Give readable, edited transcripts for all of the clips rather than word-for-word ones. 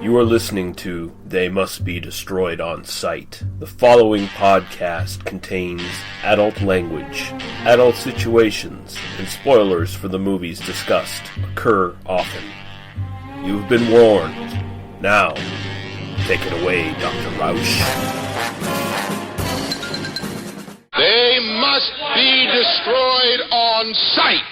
You are listening to They Must Be Destroyed on Sight. The following podcast contains adult language, adult situations, and spoilers for the movies discussed occur often. You've been warned. Now, take it away, Dr. Rausch. They must be destroyed on sight.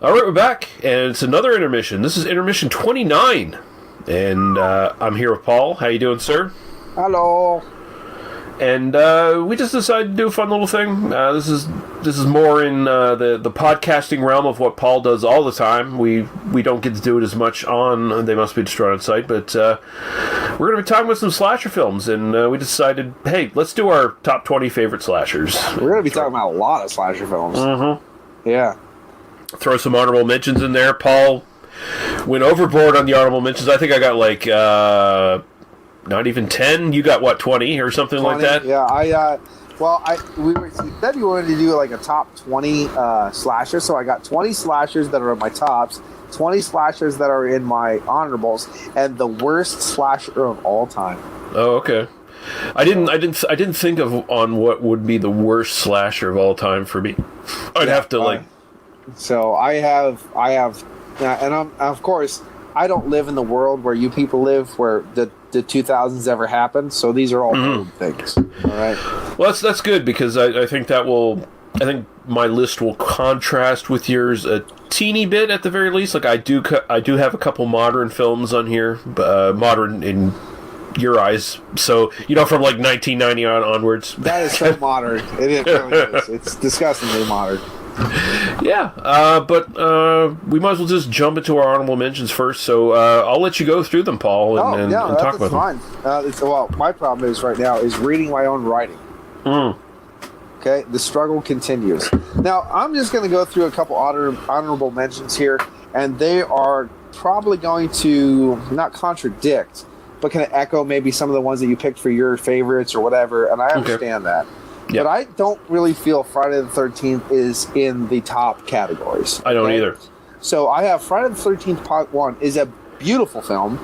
All right, we're back, and it's another intermission. This is intermission 29, and I'm here with Paul. How you doing, sir? Hello. And we just decided to do a fun little thing. This is more in the podcasting realm of what Paul does all the time. We don't get to do it as much on They Must Be Destroyed on Sight, but we're going to be talking about some slasher films, and we decided, hey, let's do our top 20 favorite slashers. We're going to be talking about a lot of slasher films. Mm-hmm. Yeah. Throw some honorable mentions in there. Paul went overboard on the honorable mentions. I think I got like not even 10. You got what, 20 or something 20, like that? Yeah, we said we wanted to do like a top 20 slashers, so I got 20 slashers that are in my tops, 20 slashers that are in my honorables, and the worst slasher of all time. Oh, okay. I didn't think of on what would be the worst slasher of all time for me. I'd have to So I have, and of course, I don't live in the world where you people live, where the 2000s ever happened. So these are all old things. All right. Well, that's good because I think I think my list will contrast with yours a teeny bit at the very least. Like I do have a couple modern films on here, modern in your eyes. So from like 1990 onwards. That is so modern. It really is. It's disgustingly modern. Yeah, but we might as well just jump into our honorable mentions first. So I'll let you go through them, Paul, and talk about fine. Well, my problem is right now is reading my own writing. Okay, the struggle continues. Now, I'm just going to go through a couple honorable mentions here, and they are probably going to not contradict, but kind of echo maybe some of the ones that you picked for your favorites or whatever, and I understand that. Yep. But I don't really feel Friday the 13th is in the top categories. I don't either. So I have Friday the 13th Part 1 is a beautiful film.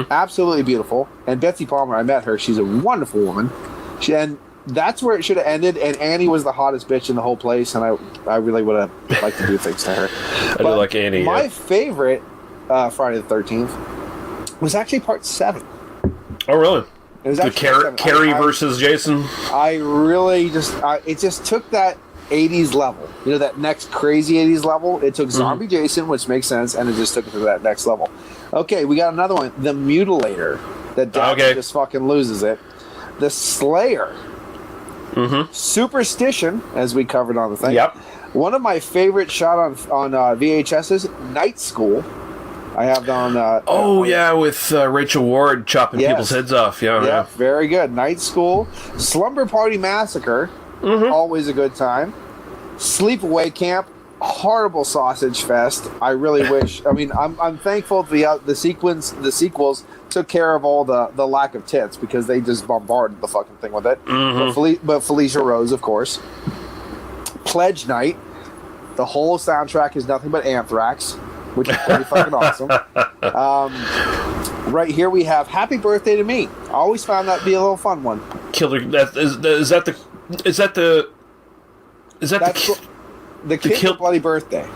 Absolutely beautiful. And Betsy Palmer, I met her. She's a wonderful woman. And that's where it should have ended. And Annie was the hottest bitch in the whole place. And I really would have liked to do things to her. I do like Annie. My favorite Friday the 13th was actually Part 7. Oh, really? The Carrie versus versus Jason. I really it just took that 80s level, that next crazy 80s level. It took Zombie Jason, which makes sense, and it just took it to that next level. Okay, we got another one, The Mutilator, that just fucking loses it. The Slayer, Superstition, as we covered on the thing. Yep. One of my favorite shot on VHS is Night School. I have on. With Rachel Ward chopping people's heads off. Yeah, very good. Night School, Slumber Party Massacre, always a good time. Sleepaway Camp, horrible sausage fest. I really wish. I mean, I'm thankful the sequels took care of all the lack of tits because they just bombarded the fucking thing with it. But Felicia Rose, of course. Pledge Night, the whole soundtrack is nothing but Anthrax, which is pretty fucking awesome. Right here we have Happy Birthday to Me. I always found that to be a little fun one. Killer. Is that the Bloody Birthday.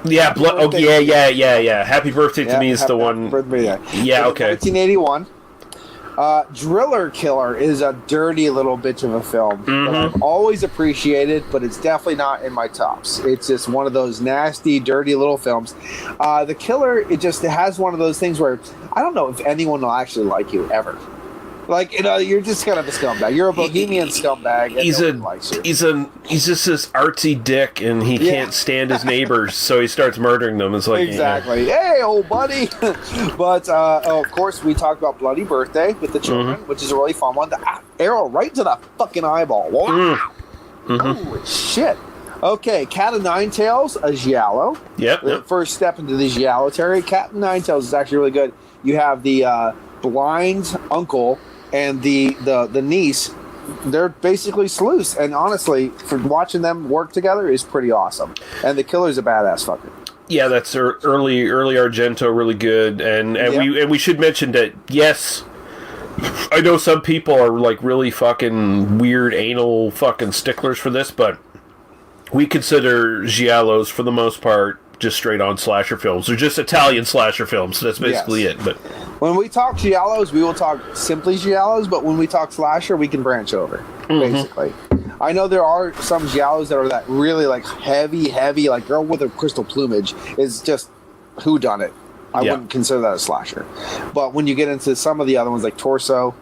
Yeah, yeah. Happy Birthday to Me is the one. Yeah, okay. 1981. Driller Killer is a dirty little bitch of a film that I've always appreciated, but it's definitely not in my tops. It's just one of those nasty, dirty little films. The Killer, it has one of those things where I don't know if anyone will actually like you ever. Like, you're just kind of a scumbag. You're a bohemian scumbag. And he's just this artsy dick, and he can't stand his neighbors, so he starts murdering them. It's like exactly. Hey, old buddy. But of course, we talked about Bloody Birthday with the children, which is a really fun one. The arrow right to the fucking eyeball. Wow. Holy shit. Okay, Cat of Nine Tails, a giallo. Yep. The first step into the giallo territory. Cat of Nine Tails is actually really good. You have the blind uncle and the niece. They're basically sleuths, and honestly, for watching them work together is pretty awesome. And the killer's a badass fucker. Yeah, that's early Argento, really good, and we should mention that. Yes, I know some people are like really fucking weird anal fucking sticklers for this, but we consider giallos for the most part just straight on slasher films. They're just Italian slasher films. So that's basically it. But when we talk giallos, we will talk simply giallos, but when we talk slasher, we can branch over, basically. I know there are some giallos that are that really like heavy, like Girl with a Crystal Plumage is just whodunit. I wouldn't consider that a slasher. But when you get into some of the other ones like Torso,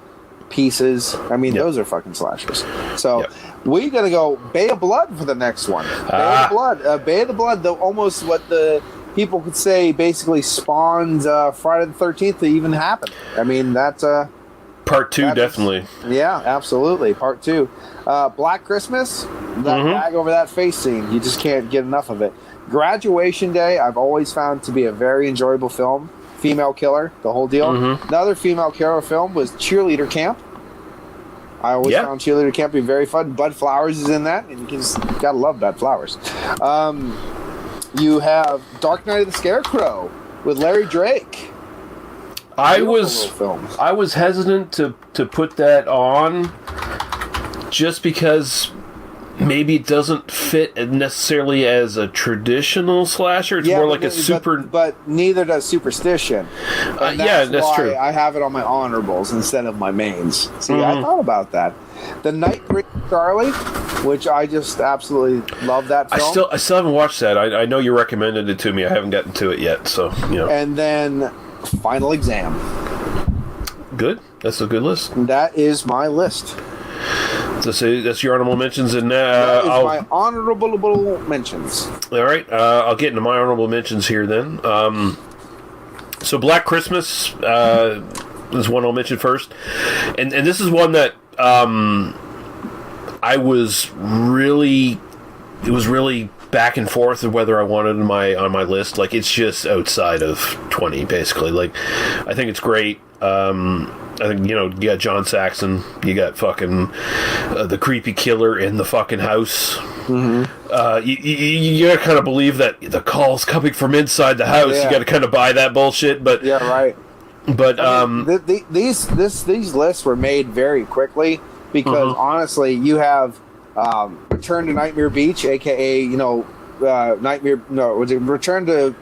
Pieces, I mean, those are fucking slashers. So we're going to go Bay of Blood for the next one. Bay of Blood. Bay of the Blood, almost what the people could say basically spawned Friday the 13th to even happen. I mean, that's... Part 2, definitely. Yeah, absolutely. Part 2. Black Christmas, that bag over that face scene. You just can't get enough of it. Graduation Day, I've always found to be a very enjoyable film. Female killer, the whole deal. Another female killer film was Cheerleader Camp. I always found Cheerleader Camp to be very fun. Bud Flowers is in that, and you just gotta love Bud Flowers. You have Dark Knight of the Scarecrow with Larry Drake. I was hesitant to put that on just because maybe it doesn't fit necessarily as a traditional slasher. It's more like a super... But neither does Superstition. That's true. I have it on my honorables instead of my mains. See, I thought about that. The Nightbreed Charlie, which I just absolutely love that film. I still haven't watched that. I know you recommended it to me. I haven't gotten to it yet, so, you know. And then Final Exam. Good. That's a good list. That is my list. So that's your honorable mentions, and that is my honorable mentions. All right, I'll get into my honorable mentions here then. So Black Christmas is one I'll mention first, and this is one that I was really, it was really back and forth of whether I wanted on my list. Like, it's just outside of 20, basically. Like, I think it's great. I think, you know, you got John Saxon, you got fucking the creepy killer in the fucking house. You gotta kind of believe that the call's coming from inside the house. You gotta kind of buy that bullshit. But But these lists were made very quickly because honestly, you have Return to Nightmare Beach, aka Return to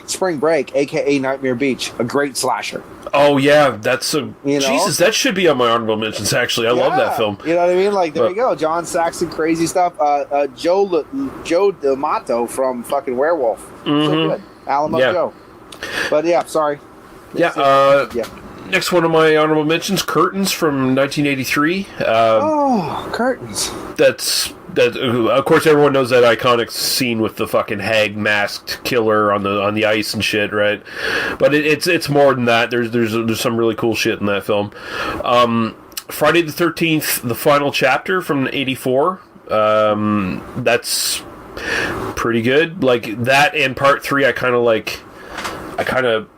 Spring Break, aka Nightmare Beach, a great slasher. Oh yeah, that's a Jesus. That should be on my honorable mentions. Actually, I love that film. You know what I mean? Like, there you go, John Saxon, crazy stuff. Joe D'Amato from fucking Werewolf, so good. Alamo Joe. But yeah, sorry. Next one of my honorable mentions, Curtains from 1983. Curtains. That. Of course, everyone knows that iconic scene with the fucking hag masked killer on the ice and shit, right? But it's more than that. There's some really cool shit in that film. Friday the 13th, the final chapter from '84. That's pretty good. Like that and part 3, I kind of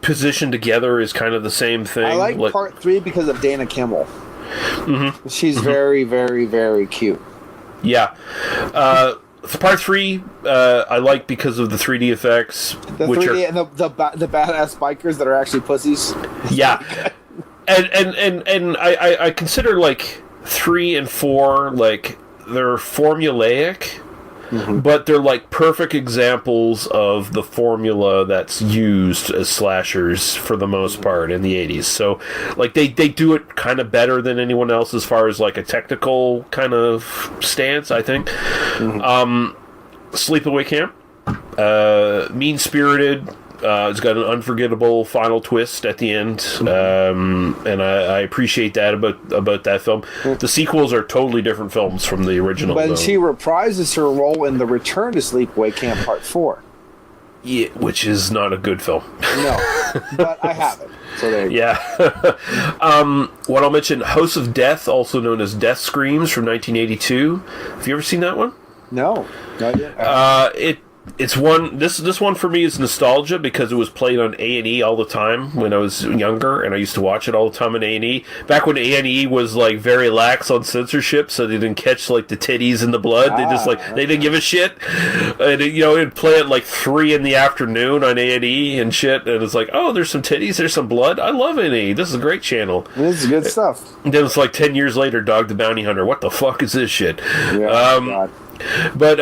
position together as kind of the same thing. I like part 3 because of Dana Kimmel. She's very, very, very cute. Yeah. Part 3, I like because of the 3D effects. The 3D and the badass bikers that are actually pussies. Yeah. and I consider like 3 and 4 like they're formulaic. But they're like perfect examples of the formula that's used as slashers for the most part in the 80s. So like they do it kind of better than anyone else as far as like a technical kind of stance, I think. Sleepaway Camp, Mean Spirited. It's got an unforgettable final twist at the end, and I appreciate that about that film. The sequels are totally different films from the original. But she reprises her role in The Return to Sleepaway Camp Part 4. Yeah, which is not a good film. No, but I have it. So there you go. Yeah. What I'll mention, House of Death, also known as Death Screams from 1982. Have you ever seen that one? No, not yet. It's one. This one for me is nostalgia because it was played on A&E all the time when I was younger, and I used to watch it all the time on A&E. Back when A&E was like very lax on censorship, so they didn't catch like the titties and the blood. They just they didn't give a shit. And it'd play at like 3 in the afternoon on A&E and shit. And it's like, oh, there's some titties, there's some blood. I love A&E. This is a great channel. This is good stuff. And then it's like 10 years later, Dog the Bounty Hunter. What the fuck is this shit? Yeah, God. But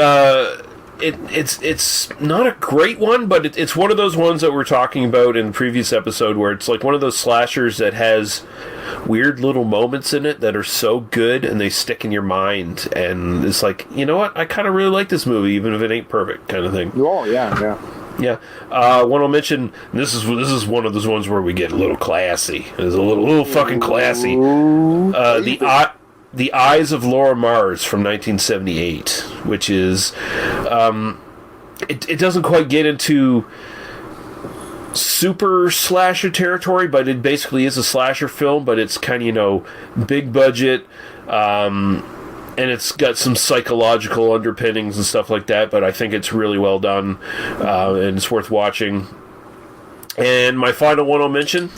it's not a great one, but it's one of those ones that we're talking about in the previous episode where it's like one of those slashers that has weird little moments in it that are so good and they stick in your mind, and it's like, you know what, I kind of really like this movie even if it ain't perfect kind of thing. Oh, yeah. One I'll mention, this is one of those ones where we get a little classy. It's a little fucking classy. The Eyes of Laura Mars from 1978, which is, it doesn't quite get into super slasher territory, but it basically is a slasher film, but it's kind of, big budget, and it's got some psychological underpinnings and stuff like that, but I think it's really well done, and it's worth watching. And my final one I'll mention,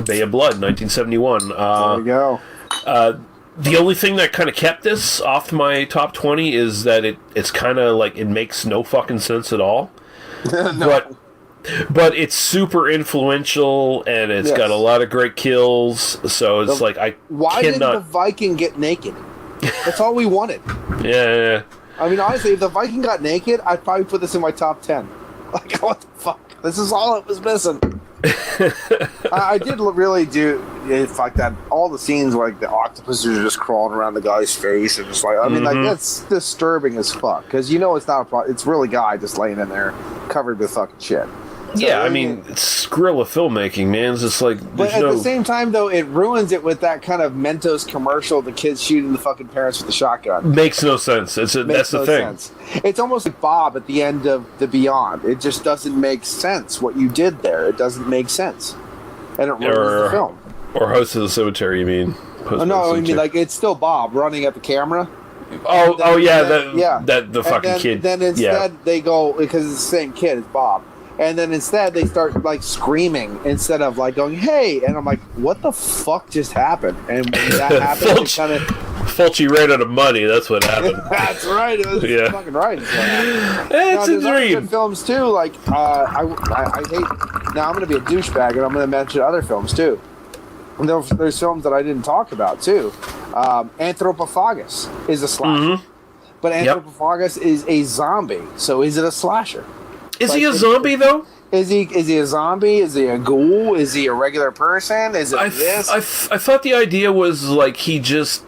Bay of Blood, 1971. There we go. The only thing that kind of kept this off my top 20 is that it's kind of like it makes no fucking sense at all. No. But it's super influential and it's got a lot of great kills. So it's why didn't the Viking get naked? That's all we wanted. Yeah. I mean, honestly, if the Viking got naked, I'd probably put this in my top 10. Like, what the fuck? This is all it was missing. I did really do fuck that. All the scenes where like the octopuses are just crawling around the guy's face and just like, I mean, like that's disturbing as fuck because it's not a problem. It's really a guy just laying in there covered with fucking shit. So, yeah, I mean, it's guerrilla filmmaking, man. It's just like, but at the same time, though, it ruins it with that kind of Mentos commercial. The kids shooting the fucking parents with the shotgun makes no sense. That's the thing. Sense. It's almost like Bob at the end of The Beyond. It just doesn't make sense what you did there. It doesn't make sense, and it ruins the film. Or Host of the Cemetery, you mean? No, I mean like it's still Bob running at the camera. The fucking kid. Then instead they go because it's the same kid as Bob. And then instead they start like screaming instead of like going, "Hey!" And I'm like, "What the fuck just happened?" And when that happened, Fulci ran out of money. That's what happened. That's right. It was fucking right. It's a dream. Good films too. Like I hate. Now I'm going to be a douchebag, and I'm going to mention other films too. And there's films that I didn't talk about too. Anthropophagus is a slasher, but Anthropophagus is a zombie. So is it a slasher? Is he a zombie though? Is he a zombie? Is he a ghoul? Is he a regular person? Is it this? I thought the idea was like he's.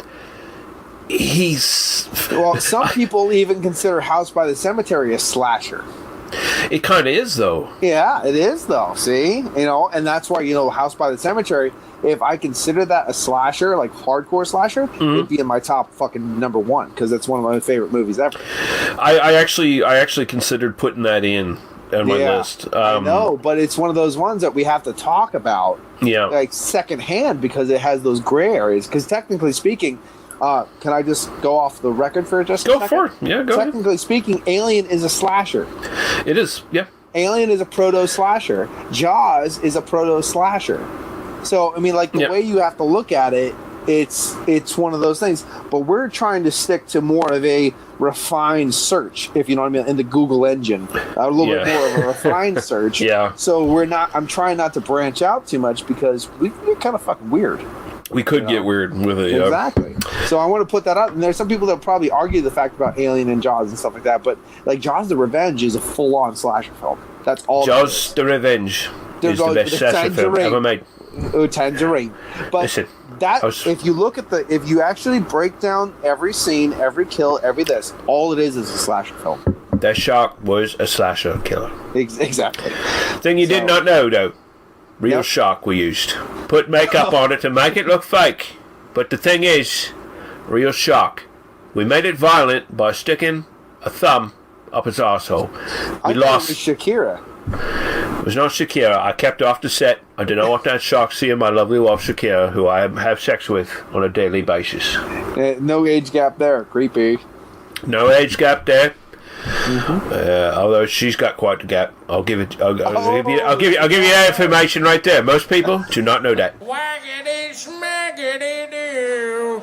Well, some people even consider House by the Cemetery a slasher. It kind of is though. Yeah, it is though. See, and that's why House by the Cemetery. If I consider that a slasher, like hardcore slasher, it'd be in my top fucking number 1 because it's one of my favorite movies ever. I actually considered putting that in on my list. I know, but it's one of those ones that we have to talk about, like secondhand because it has those gray areas. Because technically speaking, can I just go off the record for just a second? Go for it. Yeah, go ahead. Technically speaking, Alien is a slasher. It is. Yeah. Alien is a proto slasher. Jaws is a proto slasher. So, I mean, like, the way you have to look at it, it's one of those things. But we're trying to stick to more of a refined search, if you know what I mean, in the Google engine. A little bit more of a refined search. Yeah. So I'm trying not to branch out too much because we're kind of fucking weird. We could get weird with it. Exactly. So I want to put that up. And there's some people that probably argue the fact about Alien and Jaws and stuff like that. But, like, Jaws the Revenge is a full-on slasher film. That's all. Jaws the Revenge is the best slasher film ever made. Tangerine. But listen, if you actually break down every scene, every kill, every this, all it is a slasher film. That shark was a slasher killer. Exactly. Thing you did not know, though. Real shark we used. Put makeup on it to make it look fake. But the thing is, real shark. We made it violent by sticking a thumb up its arsehole. I lost Shakira. It was not Shakira. I kept off the set. I did not want that shock seeing my lovely wife Shakira, who I have sex with on a daily basis. No age gap there. Creepy. No age gap there. Although she's got quite the gap. I'll give it. I'll give you that information right there. Most people do not know that. Waggity smaggity doo.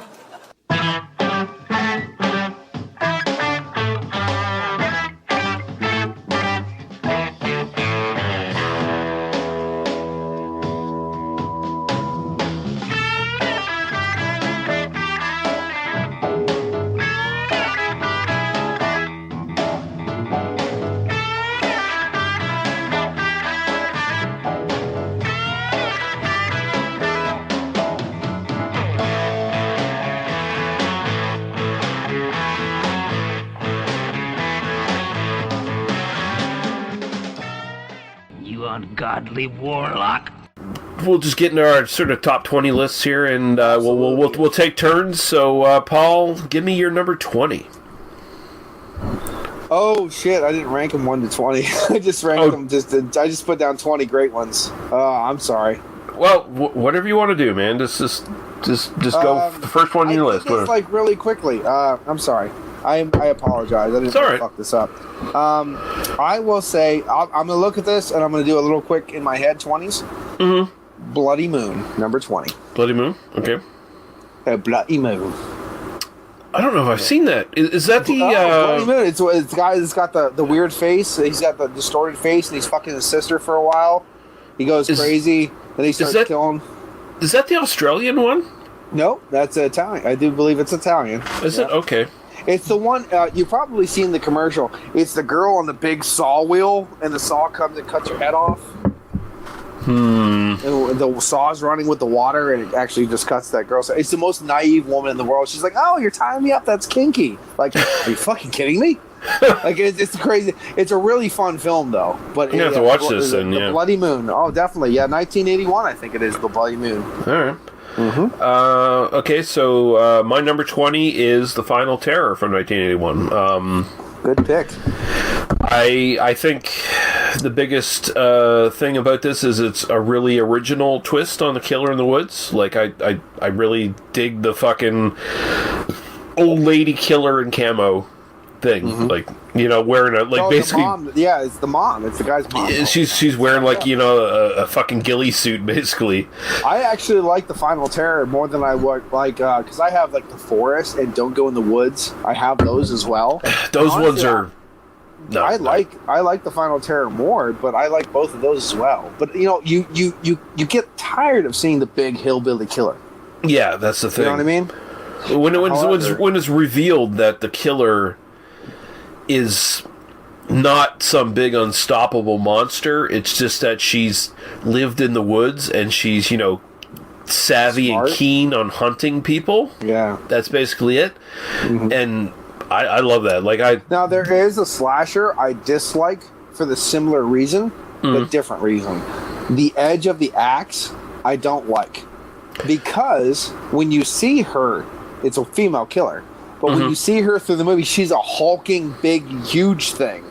You ungodly warlock. We'll just get into our sort of top 20 lists here, and we'll take turns. So, Paul, give me your number 20. Oh shit! I didn't rank them 1 to 20. I just ranked them. I just put down 20 great ones. I'm sorry. Well, whatever you want to do, man. Just go the first one on your list. It's like really quickly. I'm sorry. I apologize. I didn't want to fuck this up. I will say I'm gonna look at this and I'm gonna do a little quick in my head 20s. Mm-hmm. Bloody Moon, number 20. Bloody Moon. Okay. Bloody Moon. I don't know if I've seen that. Is that the Bloody Moon? It's the guy that's got the weird face. He's got the distorted face, and he's fucking his sister for a while. He goes crazy, then he starts killing. Is that the Australian one? No, that's Italian. I do believe it's Italian. Is it? Okay. It's the one you've probably seen the commercial. It's the girl on the big saw wheel, and the saw comes and cuts her head off. And the saw's running with the water, and it actually just cuts that girl. It's the most naive woman in the world. She's like, "Oh, you're tying me up. That's kinky." Like, are you fucking kidding me? Like, it's crazy. It's a really fun film, though. But you have to watch this, then. The Bloody Moon. Oh, definitely. Yeah, 1981. I think it is the Bloody Moon. All right. Mm-hmm. Okay, so my number 20 is The Final Terror from 1981. Good pick. I think the biggest thing about this is it's a really original twist on the killer in the woods. Like, I really dig the fucking old lady killer in camo thing. Mm-hmm. Like, wearing a, like, basically... Yeah, it's the mom. It's the guy's mom. She's wearing, like, a fucking ghillie suit, basically. I actually like The Final Terror more than I would, like, because I have, like, The Forest and Don't Go in the Woods. I have those as well. Those ones are... No, I like The Final Terror more, but I like both of those as well. But, you get tired of seeing the big hillbilly killer. Yeah, that's the thing. You know what I mean? When it's revealed that the killer is not some big unstoppable monster, it's just that she's lived in the woods and she's, savvy Smart. and keen on hunting people. Yeah. That's basically it. Mm-hmm. And I love that. Now, there is a slasher I dislike for the similar reason, but different reason. The Edge of the Axe, I don't like. Because when you see her, it's a female killer. But when you see her through the movie, she's a hulking, big, huge thing.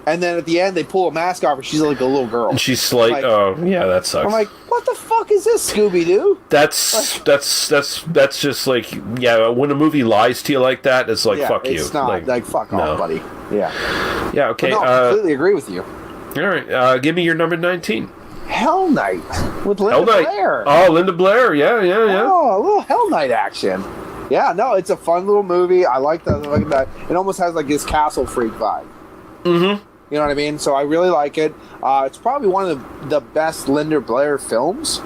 And then at the end, they pull a mask off her. She's like a little girl. And she's like, oh, yeah, that sucks. I'm like, what the fuck is this, Scooby-Doo? That's just like, yeah, when a movie lies to you like that, it's like, fuck you. It's not, like fuck off, buddy. Yeah. Yeah, okay. But no, I completely agree with you. All right, give me your number 19. Hell Night with Linda Blair. Oh, Linda Blair, yeah. Oh, a little Hell Night action. Yeah, no, it's a fun little movie. I like that. It almost has like this Castle Freak vibe. Mm-hmm. You know what I mean? So I really like it. It's probably one of the best Linda Blair films,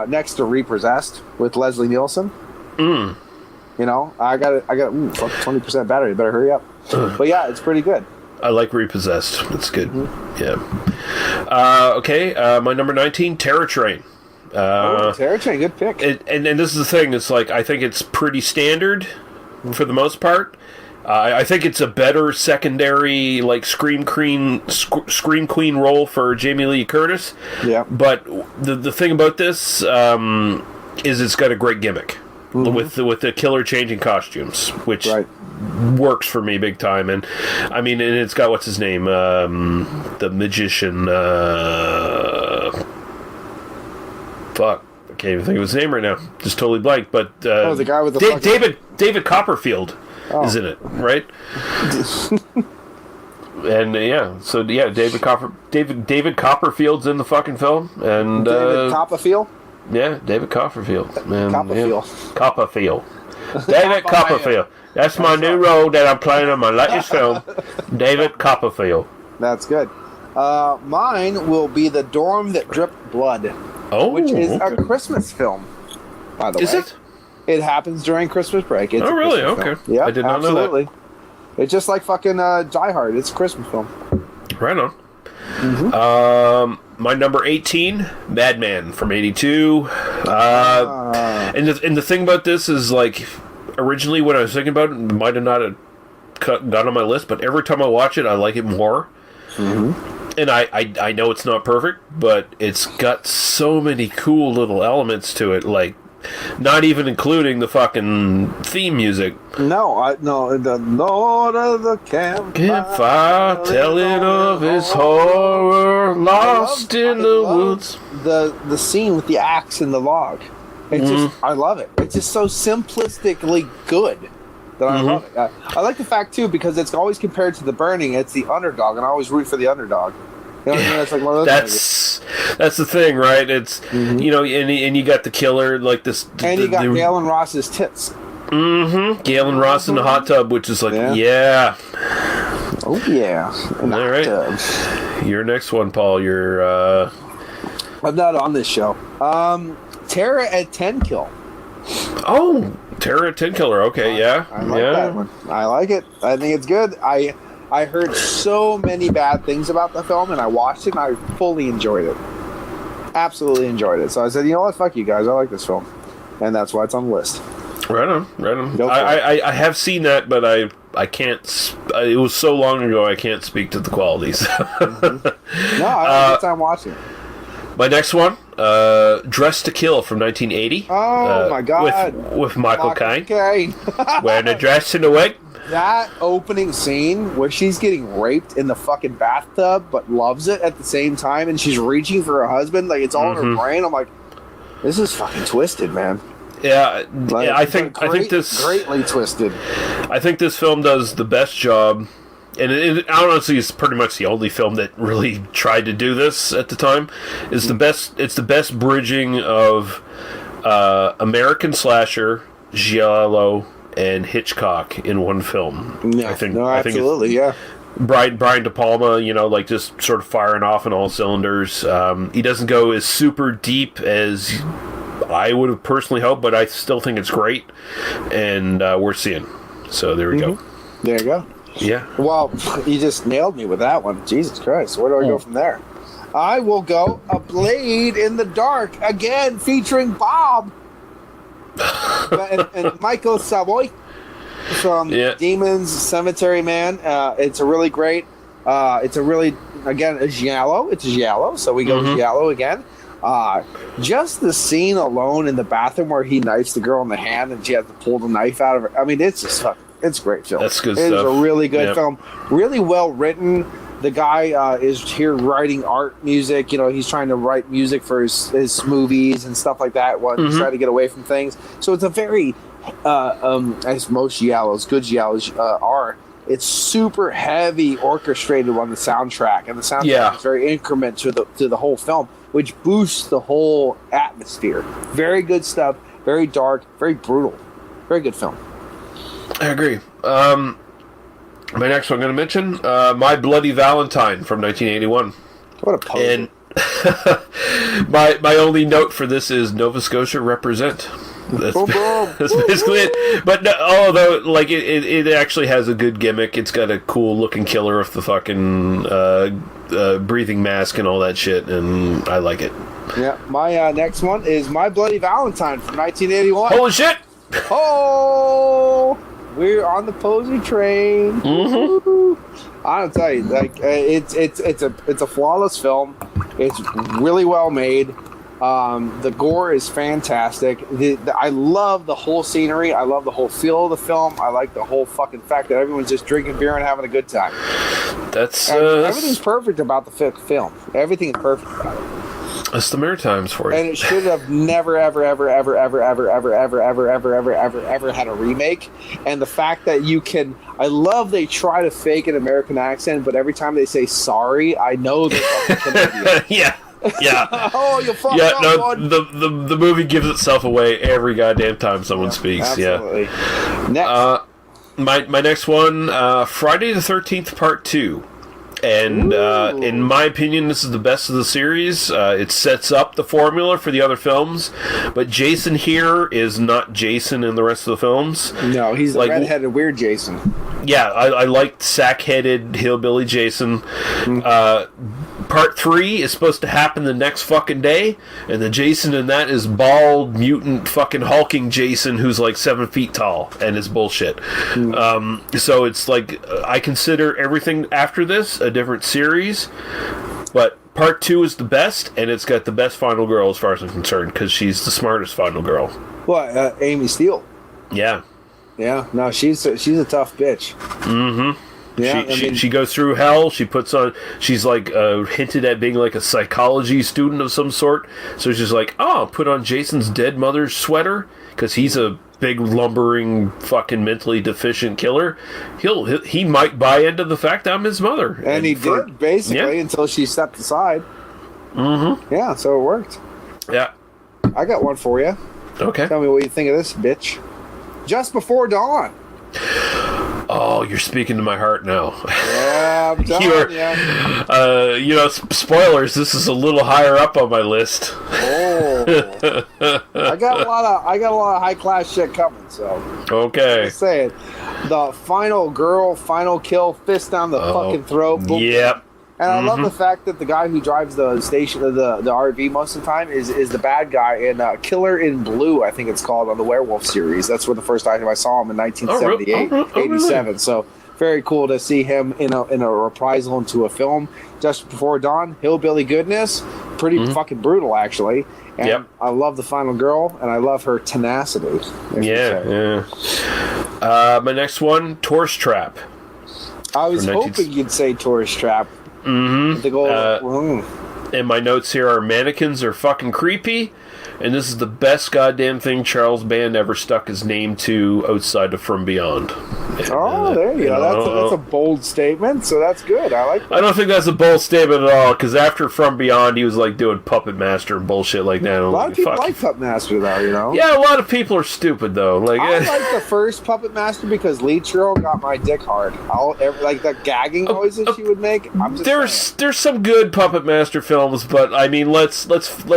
next to Repossessed with Leslie Nielsen. I got 20% battery. Better hurry up. But yeah, it's pretty good. I like Repossessed. It's good. Yeah. Okay, my number 19, Terror Train. Terror Train, good pick. And this is the thing. It's like, I think it's pretty standard for the most part. I think it's a better secondary, like, Scream Queen role for Jamie Lee Curtis. Yeah. But the thing about this is it's got a great gimmick with the killer changing costumes, which works for me big time. And I mean, and it's got what's his name, the magician. Fuck, I can't even think of his name right now. Just totally blank. But the guy with the David Copperfield is in it, right? And David Copperfield's in the fucking film, and David Copperfield. Yeah, David Copperfield. Man, Copperfield. Yeah. Copperfield. David Copperfield. That's my new role that I'm playing in my latest film. David Copperfield. That's good. Mine will be The Dorm That Dripped Blood, which is a Christmas film, by the way. Is it? It happens during Christmas break. It's really? Okay. Film. Yeah, I did not know that. It's just like fucking Die Hard. It's a Christmas film. Right on. Mm-hmm. My number 18, Madman from '82. And the thing about this is, like, originally when I was thinking about it, might have not got on my list, but every time I watch it, I like it more. Mm-hmm. And I know it's not perfect, but it's got so many cool little elements to it, like, not even including the fucking theme music. No, the Lord of the Campfire telling of his horror, lost in the woods. The scene with the axe and the log. It's just, I love it. It's just so simplistically good that I love it. I like the fact too, because it's always compared to The Burning. It's the underdog, and I always root for the underdog. You know what I mean? It's like one of those that's the thing, right? It's you know, and you got the killer like this, and you got Galen Ross's tits. Galen Ross in the hot tub, which is like, yeah. Oh yeah. All right. Your next one, Paul. You're. I'm not on this show. Terror at 10 Kill. Oh, Terror at 10 Killer. Okay, yeah. I like that one. I like it. I think it's good. I heard so many bad things about the film, and I watched it, and I fully enjoyed it. Absolutely enjoyed it. So I said, you know what? Fuck you guys. I like this film. And that's why it's on the list. Right on. I have seen that, but I can't. It was so long ago, I can't speak to the qualities. No, I had a good time watching it. My next one, Dress to Kill from 1980. Oh, my God. With Michael Caine. Caine. Wearing a dress and a wig. That opening scene where she's getting raped in the fucking bathtub but loves it at the same time, and she's reaching for her husband, like it's all in her brain. I'm like, this is fucking twisted, man. Yeah, like, I think this greatly twisted. I think this film does the best job, and it honestly is pretty much the only film that really tried to do this at the time. It's the best. It's the best bridging of American slasher, giallo, and Hitchcock in one film. Yeah, absolutely, yeah. Brian De Palma, you know, like just sort of firing off on all cylinders. He doesn't go as super deep as I would have personally hoped, but I still think it's great, and worth seeing. So there we go. There you go. Yeah. Well, you just nailed me with that one. Jesus Christ. Where do I go from there? I will go A Blade in the Dark, again, featuring Bob. and Michael Savoy from Demons Cemetery Man. It's a really great, it's a really, again, a giallo. It's a giallo, so we go giallo again. Just the scene alone in the bathroom where he knifes the girl in the hand and she has to pull the knife out of her. I mean, it's just it's a great film. That's good stuff. It's a really good Yep. film. Really well written. The guy is here writing art music. You know, he's trying to write music for his movies and stuff like that. He's trying to get away from things. So it's a very, as most giallos, good giallos are, it's super heavy orchestrated on the soundtrack. And the soundtrack is very increment to the whole film, which boosts the whole atmosphere. Very good stuff. Very dark. Very brutal. Very good film. I agree. My next one I'm going to mention, My Bloody Valentine from 1981. What a poser. And my only note for this is Nova Scotia represent. That's basically it. But no, although like it actually has a good gimmick. It's got a cool looking killer with the fucking breathing mask and all that shit, and I like it. Yeah, my next one is My Bloody Valentine from 1981. Holy shit! Oh, we're on the poser train. I don't tell you, like it's a flawless film. It's really well made. The gore is fantastic. I love the whole scenery. I love the whole feel of the film. I like the whole fucking fact that everyone's just drinking beer and having a good time. Everything's perfect about the film. Everything is perfect about it. That's the Maritimes for you. And it should have never, ever had a remake. And the fact that I love they try to fake an American accent, but every time they say sorry, I know they're fucking Canadian. Yeah. Oh, you fucked up, bud. The movie gives itself away every goddamn time someone speaks. Absolutely. Yeah. Next. My next one, Friday the 13th Part 2. And in my opinion, this is the best of the series. It sets up the formula for the other films, but Jason here is not Jason in the rest of the films. No, he's like, the redheaded weird Jason. Yeah, I liked sack-headed hillbilly Jason. Part 3 is supposed to happen the next fucking day, and the Jason in that is bald, mutant, fucking hulking Jason who's like 7 feet tall, and it's bullshit. So it's like, I consider everything after this a different series, but Part 2 is the best, and it's got the best final girl as far as I'm concerned, because she's the smartest final girl. What, Amy Steele? Yeah. Yeah, no, she's a tough bitch. Mm-hmm. Yeah, she goes through hell. She's like hinted at being like a psychology student of some sort. So she's like, oh, put on Jason's dead mother's sweater because he's a big lumbering fucking mentally deficient killer. He might buy into the fact that I'm his mother, and he did basically until she stepped aside. Mm-hmm. Yeah, so it worked. Yeah, I got one for you. Okay, tell me what you think of this, bitch. Just Before Dawn. Oh, you're speaking to my heart now. Yeah, I'm telling you. Spoilers. This is a little higher up on my list. Oh, I got a lot of high class shit coming. So okay, just saying, the final girl, final kill, fist down the fucking throat. Boom. Yep. And I love the fact that the guy who drives the station, the RV most of the time is the bad guy in Killer in Blue, I think it's called, on the Werewolf series. That's where the first time I saw him in 1978, 87. Really? So very cool to see him in a reprisal into a film. Just Before Dawn, hillbilly goodness, pretty fucking brutal actually. And I love the final girl, and I love her tenacity. Yeah. My next one, Tourist Trap. I was hoping you'd say Tourist Trap. Mm-hmm. And my notes here are mannequins are fucking creepy, and this is the best goddamn thing Charles Band ever stuck his name to outside of From Beyond. And, there you go. That's a bold statement, so that's good. I like that. I don't think that's a bold statement at all, because after From Beyond, he was like doing Puppet Master and bullshit like that. A lot of people like Puppet Master, though, you know? Yeah, a lot of people are stupid, though. Like, I like the first Puppet Master because Lee Churl got my dick hard. Like the gagging noises she would make. There's some good Puppet Master films, but I mean, let's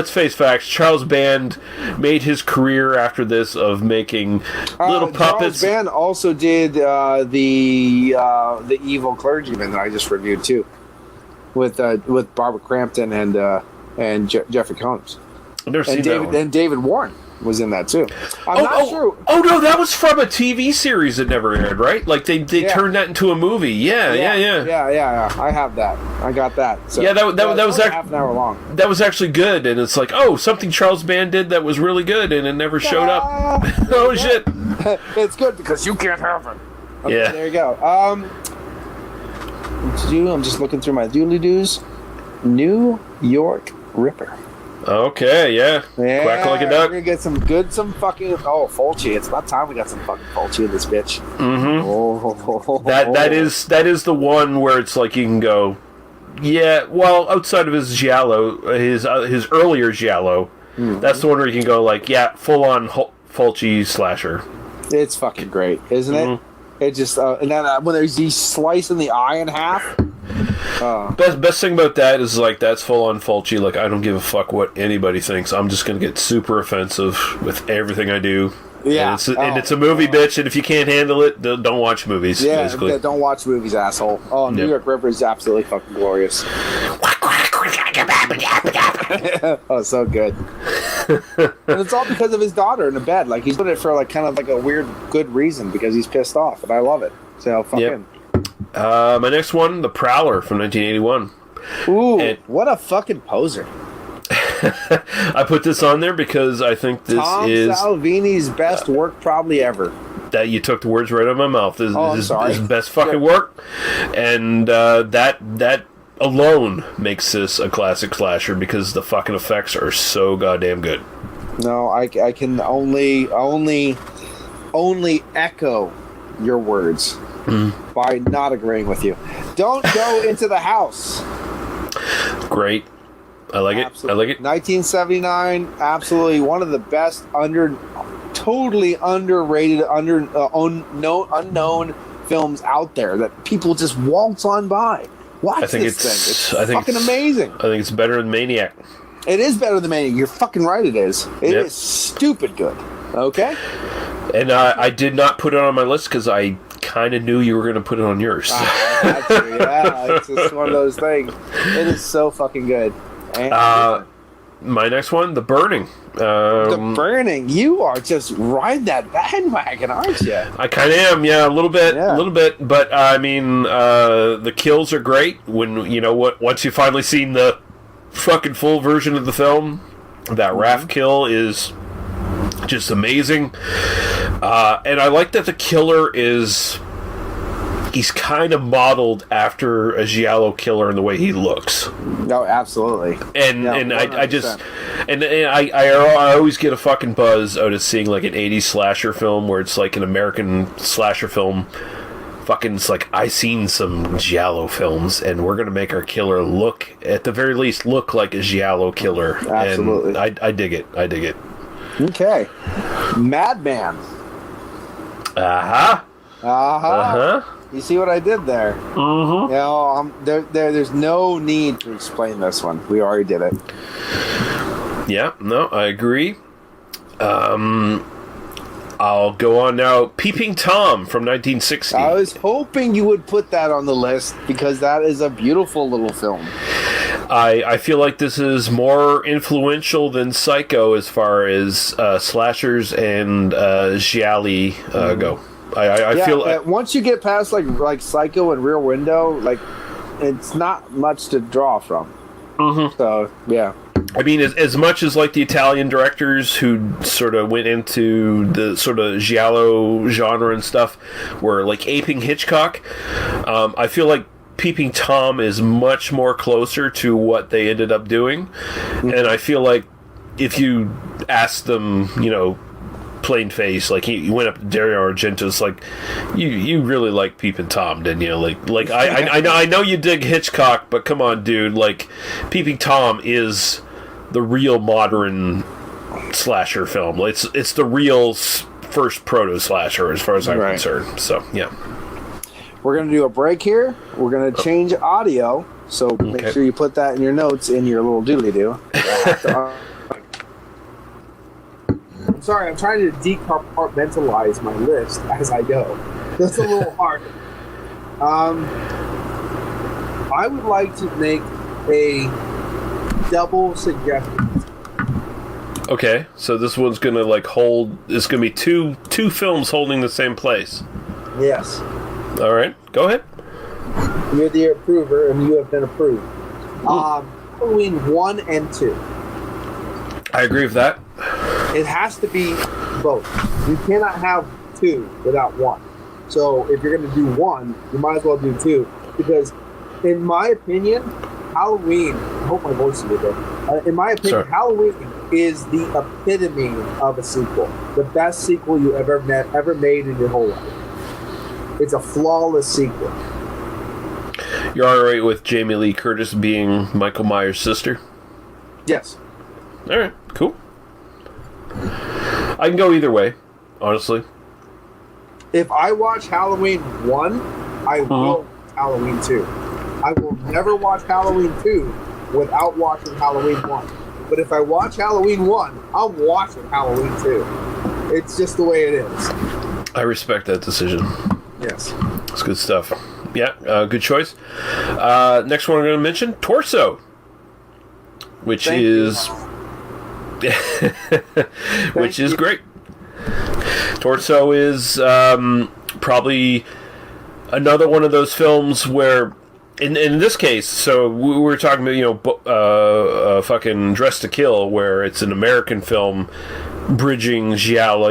face facts. Charles Band made his career after this of making little puppets. Charles Band also did the Evil Clergyman that I just reviewed too, with Barbara Crampton and Jeffrey Combs. I've never seen that one. And David Warren was in that too. I'm not sure. Oh no, that was from a TV series that never aired, right? Like they turned that into a movie. Yeah. I have that. I got that. So, yeah, that was half an hour long. That was actually good, and it's like, oh, something Charles Band did that was really good, and it never showed up. Oh shit! It's good because you can't have it. Okay, yeah. There you go. I'm just looking through my doodly-doos. New York Ripper. Okay, yeah. Quack like a duck. We're gonna get some fucking Fulci. It's about time we got some fucking Fulci in this bitch. Mm-hmm. That is the one where it's like you can go, yeah. Well, outside of his giallo, his earlier giallo, that's the one where you can go like, yeah, full on Fulci slasher. It's fucking great, isn't it? It just and then when he's slicing the eye in half. Best thing about that is like that's full on Fulci. Like I don't give a fuck what anybody thinks. I'm just gonna get super offensive with everything I do. Yeah, and it's a movie, bitch. And if you can't handle it, don't watch movies. Yeah, basically. Don't watch movies, asshole. Oh, New York Ripper is absolutely fucking glorious. Oh, so good. And it's all because of his daughter in the bed. Like he's doing it for like kind of like a weird good reason because he's pissed off, and I love it. So fuck him. My next one, The Prowler from 1981. Ooh, what a fucking poser. I put this on there because I think this Tom is Salvini's best work probably ever. that you took the words right out of my mouth. This I'm is sorry. his best fucking work, and that alone makes this a classic slasher because the fucking effects are so goddamn good. No, I can only echo your words by not agreeing with you. Don't go into the house. Great, I like Absolutely. it. I like it. 1979, absolutely one of the best totally underrated, unknown films out there that people just waltz on by. Watch I think this thing. It's fucking it's amazing. I think it's better than Maniac. It is better than Maniac. You're fucking right. It is. It Yep. is stupid good. Okay. And I did not put it on my list because I kind of knew you were going to put it on yours. Yeah, it's just one of those things. It is so fucking good. And My next one, The Burning. The Burning. You are just riding that bandwagon, aren't you? I kind of am, yeah, a little bit, Yeah. But I mean, the kills are great. When you know what, once you finally seen the fucking full version of the film, that raft kill is just amazing. And I like that the killer he's kind of modeled after a giallo killer in the way he looks. No, absolutely. And Yeah, and I just 100%. and I always get a fucking buzz out of seeing like an 80s slasher film where it's like an American slasher film. Fucking, it's like I seen some giallo films, and we're gonna make our killer look, at the very least, look like a giallo killer. Absolutely. And I dig it. I dig it. Okay. Madman. Uh-huh. Uh-huh. You see what I did there? Mm-hmm. You know, there's no need to explain this one. We already did it. Yeah, no, I agree. I'll go on now. Peeping Tom from 1960. I was hoping you would put that on the list because that is a beautiful little film. I feel like this is more influential than Psycho as far as slashers and gialli go. I feel once you get past like Psycho and Rear Window, like it's not much to draw from. Mm-hmm. So yeah. I mean, as much as like the Italian directors who sort of went into the sort of giallo genre and stuff were like aping Hitchcock, I feel like Peeping Tom is much more closer to what they ended up doing. And I feel like if you ask them, you know, plain face, like he went up to Dario Argento's, like you really like Peeping Tom, didn't you? Like I know you dig Hitchcock, but come on, dude, like Peeping Tom is the real modern slasher film. It's the real first proto slasher as far as I'm concerned. So yeah, we're gonna do a break here. We're gonna change audio, so make sure you put that in your notes in your little doodly doo. I'm sorry, I'm trying to decompartmentalize my list as I go. That's a little hard. I would like to make a double suggestion. okay. So this one's gonna like hold. It's gonna be two films holding the same place. Yes. All right, go ahead. You're the approver, and you have been approved. Halloween 1 and 2. I agree with that. It has to be both. You cannot have 2 without 1. So if you're going to do 1, you might as well do 2. Because, in my opinion, Halloween... I hope my voice is good. In my opinion, Halloween is the epitome of a sequel. The best sequel you ever made in your whole life. It's a flawless sequel. You're all right with Jamie Lee Curtis being Michael Myers' sister? Yes. All right, cool. I can go either way, honestly. If I watch Halloween 1, I will watch Halloween 2. I will never watch Halloween 2 without watching Halloween 1. But if I watch Halloween 1, I'm watching Halloween 2. It's just the way it is. I respect that decision. Yes. It's good stuff. Yeah, good choice. Next one I'm going to mention, Torso, which is great. Torso is probably another one of those films where in this case, so we were talking about, fucking Dress to Kill, where it's an American film bridging giallo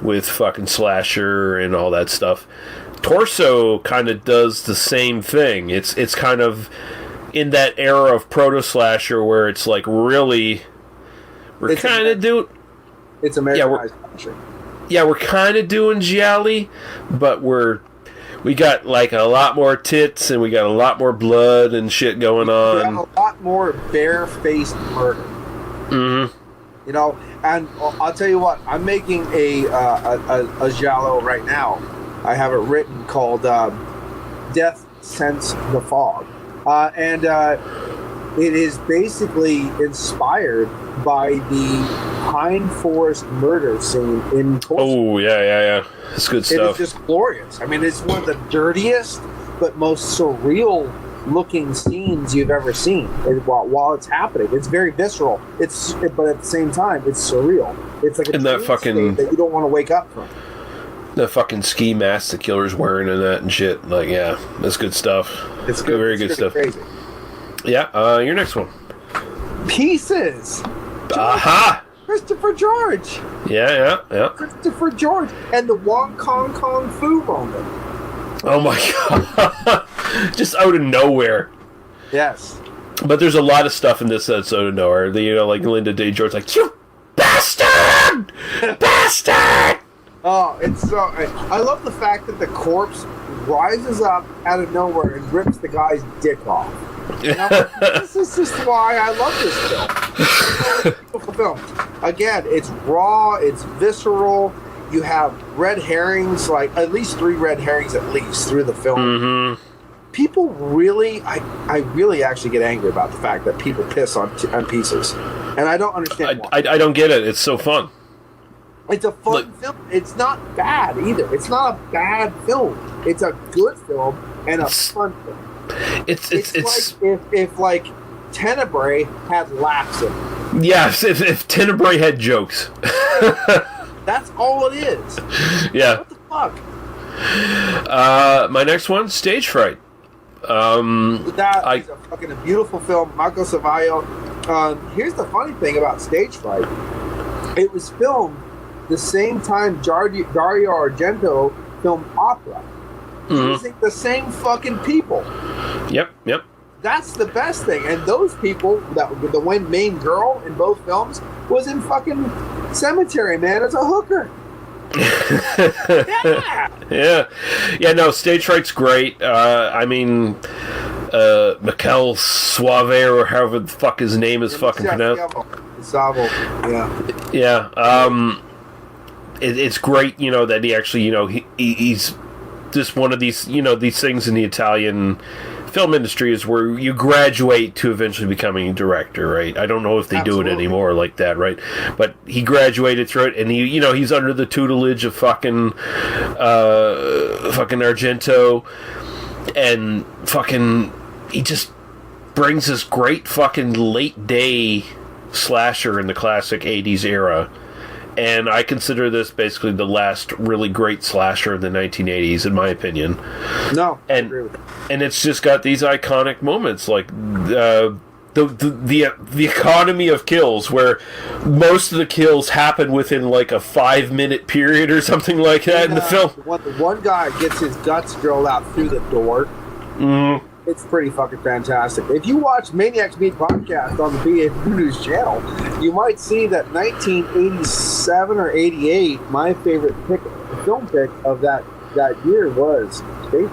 with fucking slasher and all that stuff. Torso kind of does the same thing. It's kind of in that era of proto-slasher where it's like really... We're kind of doing... It's Americanized slasher. Yeah, we're kind of doing giallo, but we got like a lot more tits and we got a lot more blood and shit going on. We got a lot more bare-faced murder. Mm-hmm. You know, and I'll tell you what, I'm making a giallo right now. I have it written called Death Sense the Fog. And it is basically inspired by the Pine Forest murder scene in Tulsa. Oh, yeah. That's good stuff. It is just glorious. I mean, it's one of the dirtiest but most surreal looking scenes you've ever seen while it's happening. It's very visceral. But at the same time, it's surreal. It's like a that fucking state that you don't want to wake up from. The fucking ski mask the killer's wearing and that and shit. Like, yeah, that's good stuff. It's good. Very good stuff. Crazy. Yeah, your next one. Pieces. Aha! Christopher George. Yeah. Christopher George and the Wong Kong Kong Fu moment. Oh my god! Just out of nowhere. Yes. But there's a lot of stuff in this that's out of nowhere. Like Linda Day George, like, you bastard! Bastard! Oh, it's so... I love the fact that the corpse rises up out of nowhere and rips the guy's dick off. You know, this is just why I love this film. It's a beautiful film. Again, it's raw, it's visceral. You have red herrings, like at least 3 red herrings at least through the film. Mm-hmm. People really, I really actually get angry about the fact that people piss on pieces. And I don't understand why. I don't get it. It's so fun. It's a fun film. It's not bad either. It's not a bad film. It's a good film and a fun film. It's like if like Tenebrae had laughs in it. Yes, if Tenebrae had jokes. That's all it is. Yeah. What the fuck? My next one, Stage Fright. That is a beautiful film. Marco Savallo. Here's the funny thing about Stage Fright. It was filmed the same time Dario Argento filmed Opera. Using the same fucking people. Yep. That's the best thing. And those people, the main girl in both films, was in fucking Cemetery Man as a hooker. Yeah, no, Stage Fright's great. I mean, Mikel Suave, or however the fuck his name is fucking pronounced. Savo, yeah. It's great, that he actually, he's just one of these, these things in the Italian film industry is where you graduate to eventually becoming a director, right? I don't know if they do it anymore like that, right? But he graduated through it, and he's under the tutelage of fucking Argento, and fucking he just brings this great fucking late day slasher in the classic 80s era. And I consider this basically the last really great slasher of the 1980s, in my opinion. No, and I agree with that. And it's just got these iconic moments, like the economy of kills, where most of the kills happen within like a 5-minute period or something like that in the film. One guy gets his guts drilled out through the door. Mm-hmm. It's pretty fucking fantastic. If you watch Maniacs Meet podcast on the BA News channel, you might see that 1987 or 88, my favorite film pick of that year was Stage.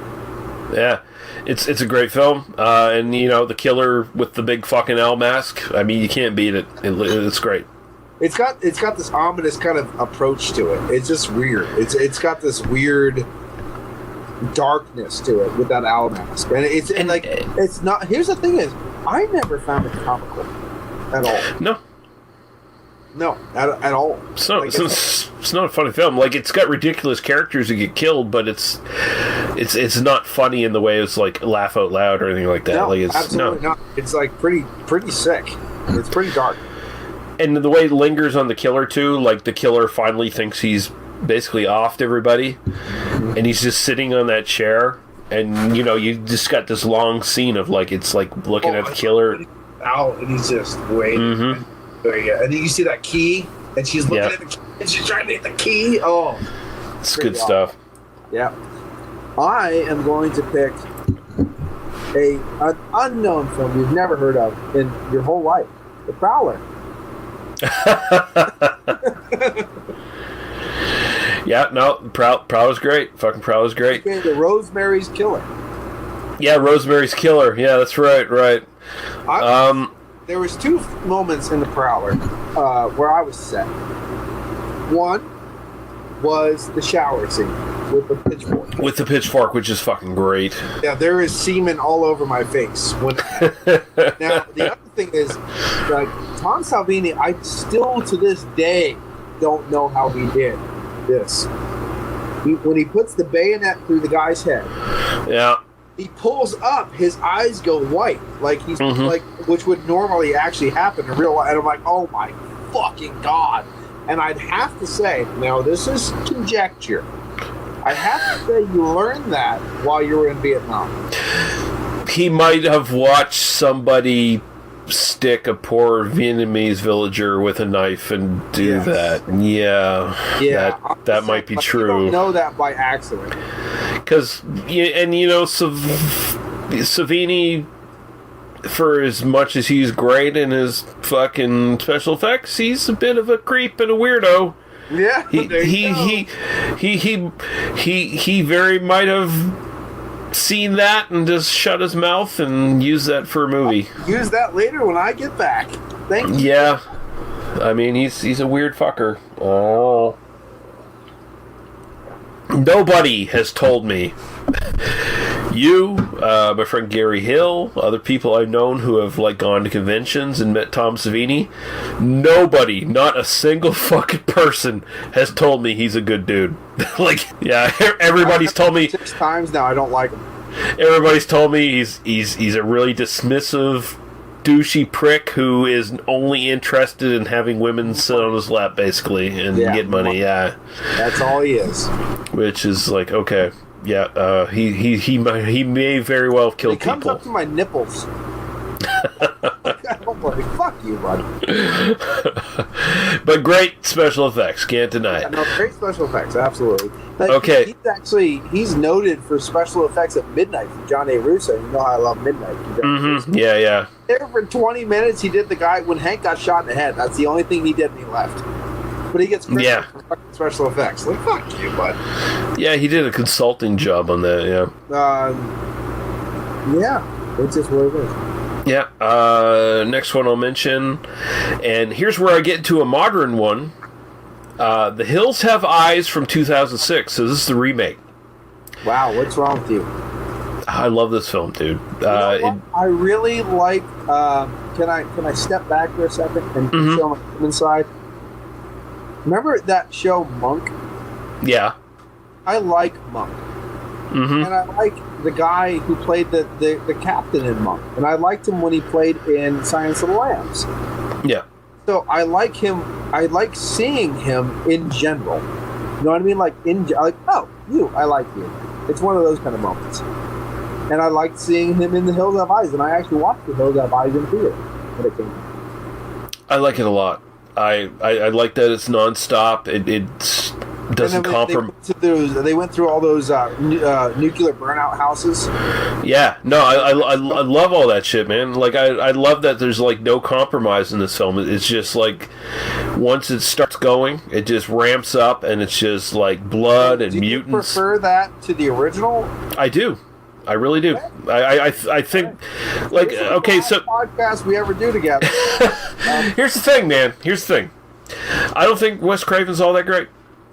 Yeah, it's a great film, and the killer with the big fucking owl mask. I mean, you can't beat it. It's great. It's got this ominous kind of approach to it. It's just weird. It's got this weird darkness to it with that owl mask, and it's not. Here's the thing: is I never found it comical at all. No, at all. So it's not a funny film. Like, it's got ridiculous characters who get killed, but it's not funny in the way it's like laugh out loud or anything like that. No, like, it's absolutely not. It's like pretty sick. It's pretty dark. And the way it lingers on the killer too, like the killer finally thinks he's basically offed everybody, and he's just sitting on that chair, And, you just got this long scene of, like, it's like looking at the killer. Out, and he's just waiting. Mm-hmm. And then you see that key, and she's looking at the key, and she's trying to hit the key. Oh, it's good stuff. Yeah. I am going to pick an unknown film you've never heard of in your whole life. The Prowler. Yeah, no, Prowler's great. Fucking Prowler's great. Okay, the Rosemary's Killer. Yeah, Rosemary's Killer. Yeah, that's right. There was two moments in The Prowler where I was set. One was the shower scene with the pitchfork. With the pitchfork, which is fucking great. Yeah, there is semen all over my face. Now, the other thing is, like, Tom Savini, I still to this day don't know how he did this. When he puts the bayonet through the guy's head, yeah, he pulls up, his eyes go white, like he's like, which would normally actually happen in real life. And I'm like, oh my fucking god! And I'd have to say, now this is conjecture, I'd have to say you learned that while you were in Vietnam. He might have watched somebody stick a poor Vietnamese villager with a knife and do that. Yeah, that might be true. I don't know that by accident. Because, Savini, for as much as he's great in his fucking special effects, he's a bit of a creep and a weirdo. Yeah, he very might have seen that and just shut his mouth and used that for a movie. I'll use that later when I get back. Thank you. Yeah, I mean he's a weird fucker. Oh, nobody has told me. You, my friend Gary Hill, other people I've known who have like gone to conventions and met Tom Savini. Nobody, not a single fucking person, has told me he's a good dude. Like, yeah, everybody's told me 6 times now I don't like him. Everybody's told me he's a really dismissive, douchey prick who is only interested in having women sit on his lap, basically, and get money. Yeah, that's all he is. Which is like, okay. Yeah, he may very well have killed people. He comes up to my nipples. I'm like, fuck you, bud. But great special effects, can't deny it. Yeah, no, great special effects, absolutely. But okay. He's noted for special effects at Midnight from John A. Russo. You know how I love Midnight. Mm-hmm. Yeah. There for 20 minutes, he did the guy when Hank got shot in the head. That's the only thing he did, and he left. But he gets credit for fucking special effects. Like, fuck you, bud. Yeah, he did a consulting job on that, yeah, it's just what it is. Yeah, next one I'll mention, and here's where I get into a modern one. The Hills Have Eyes from 2006, so this is the remake. Wow, what's wrong with you? I love this film, dude. I really like, can I step back for a second and show my human side? Remember that show Monk? Yeah. I like Monk. And I like the guy who played the captain in Monk. And I liked him when he played in Silence of the Lambs. Yeah. So I like him. I like seeing him in general. You know what I mean? Like, I like you. It's one of those kind of moments. And I liked seeing him in The Hills Have Eyes. And I actually watched The Hills Have Eyes in theater when it came out. I like it a lot. I like that it's nonstop. It doesn't compromise. They went through all those nuclear burnout houses. Yeah, no, I love all that shit, man. Like I love that there's like no compromise in this film. It's just like once it starts going, it just ramps up, and it's just like blood and mutants. Do you prefer that to the original? I do. I really do. I think, like, okay, so podcast we ever do together. Here's the thing, man. Here's the thing. I don't think Wes Craven's all that great.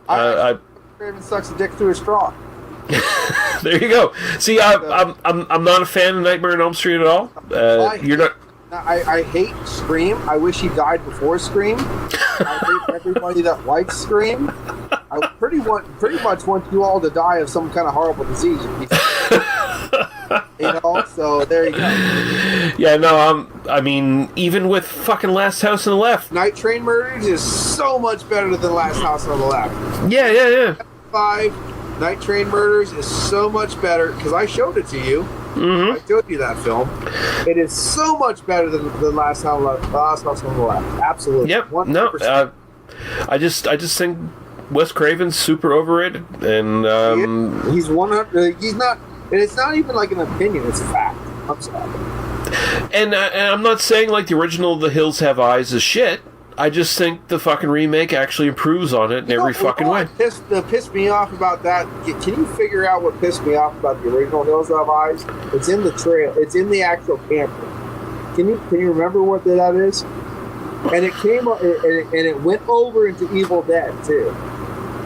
Wes Craven sucks a dick through a straw. There you go. See, I'm not a fan of Nightmare on Elm Street at all. You're not. I hate Scream. I wish he died before Scream. I hate everybody that likes Scream. I pretty much want you all to die of some kind of horrible disease. So there you go. Yeah, no, I mean, even with fucking Last House on the Left. Night Train Murders is so much better than Last House on the Left. Yeah. 5, Night Train Murders is so much better because I showed it to you. I showed you that film. It is so much better than the Last House on the Left. Absolutely. Yep. 100%. No. I just think Wes Craven's super overrated, and he's 100. He's not, and it's not even like an opinion; it's a fact. I'm sorry. And I'm not saying like the original The Hills Have Eyes is shit. I just think the fucking remake actually improves on it in every fucking way. Pissed me off about that. Can you figure out what pissed me off about the original Hills Have Eyes? It's in the trail. It's in the actual camper. Can you remember what that is? And it came and it went over into Evil Dead too.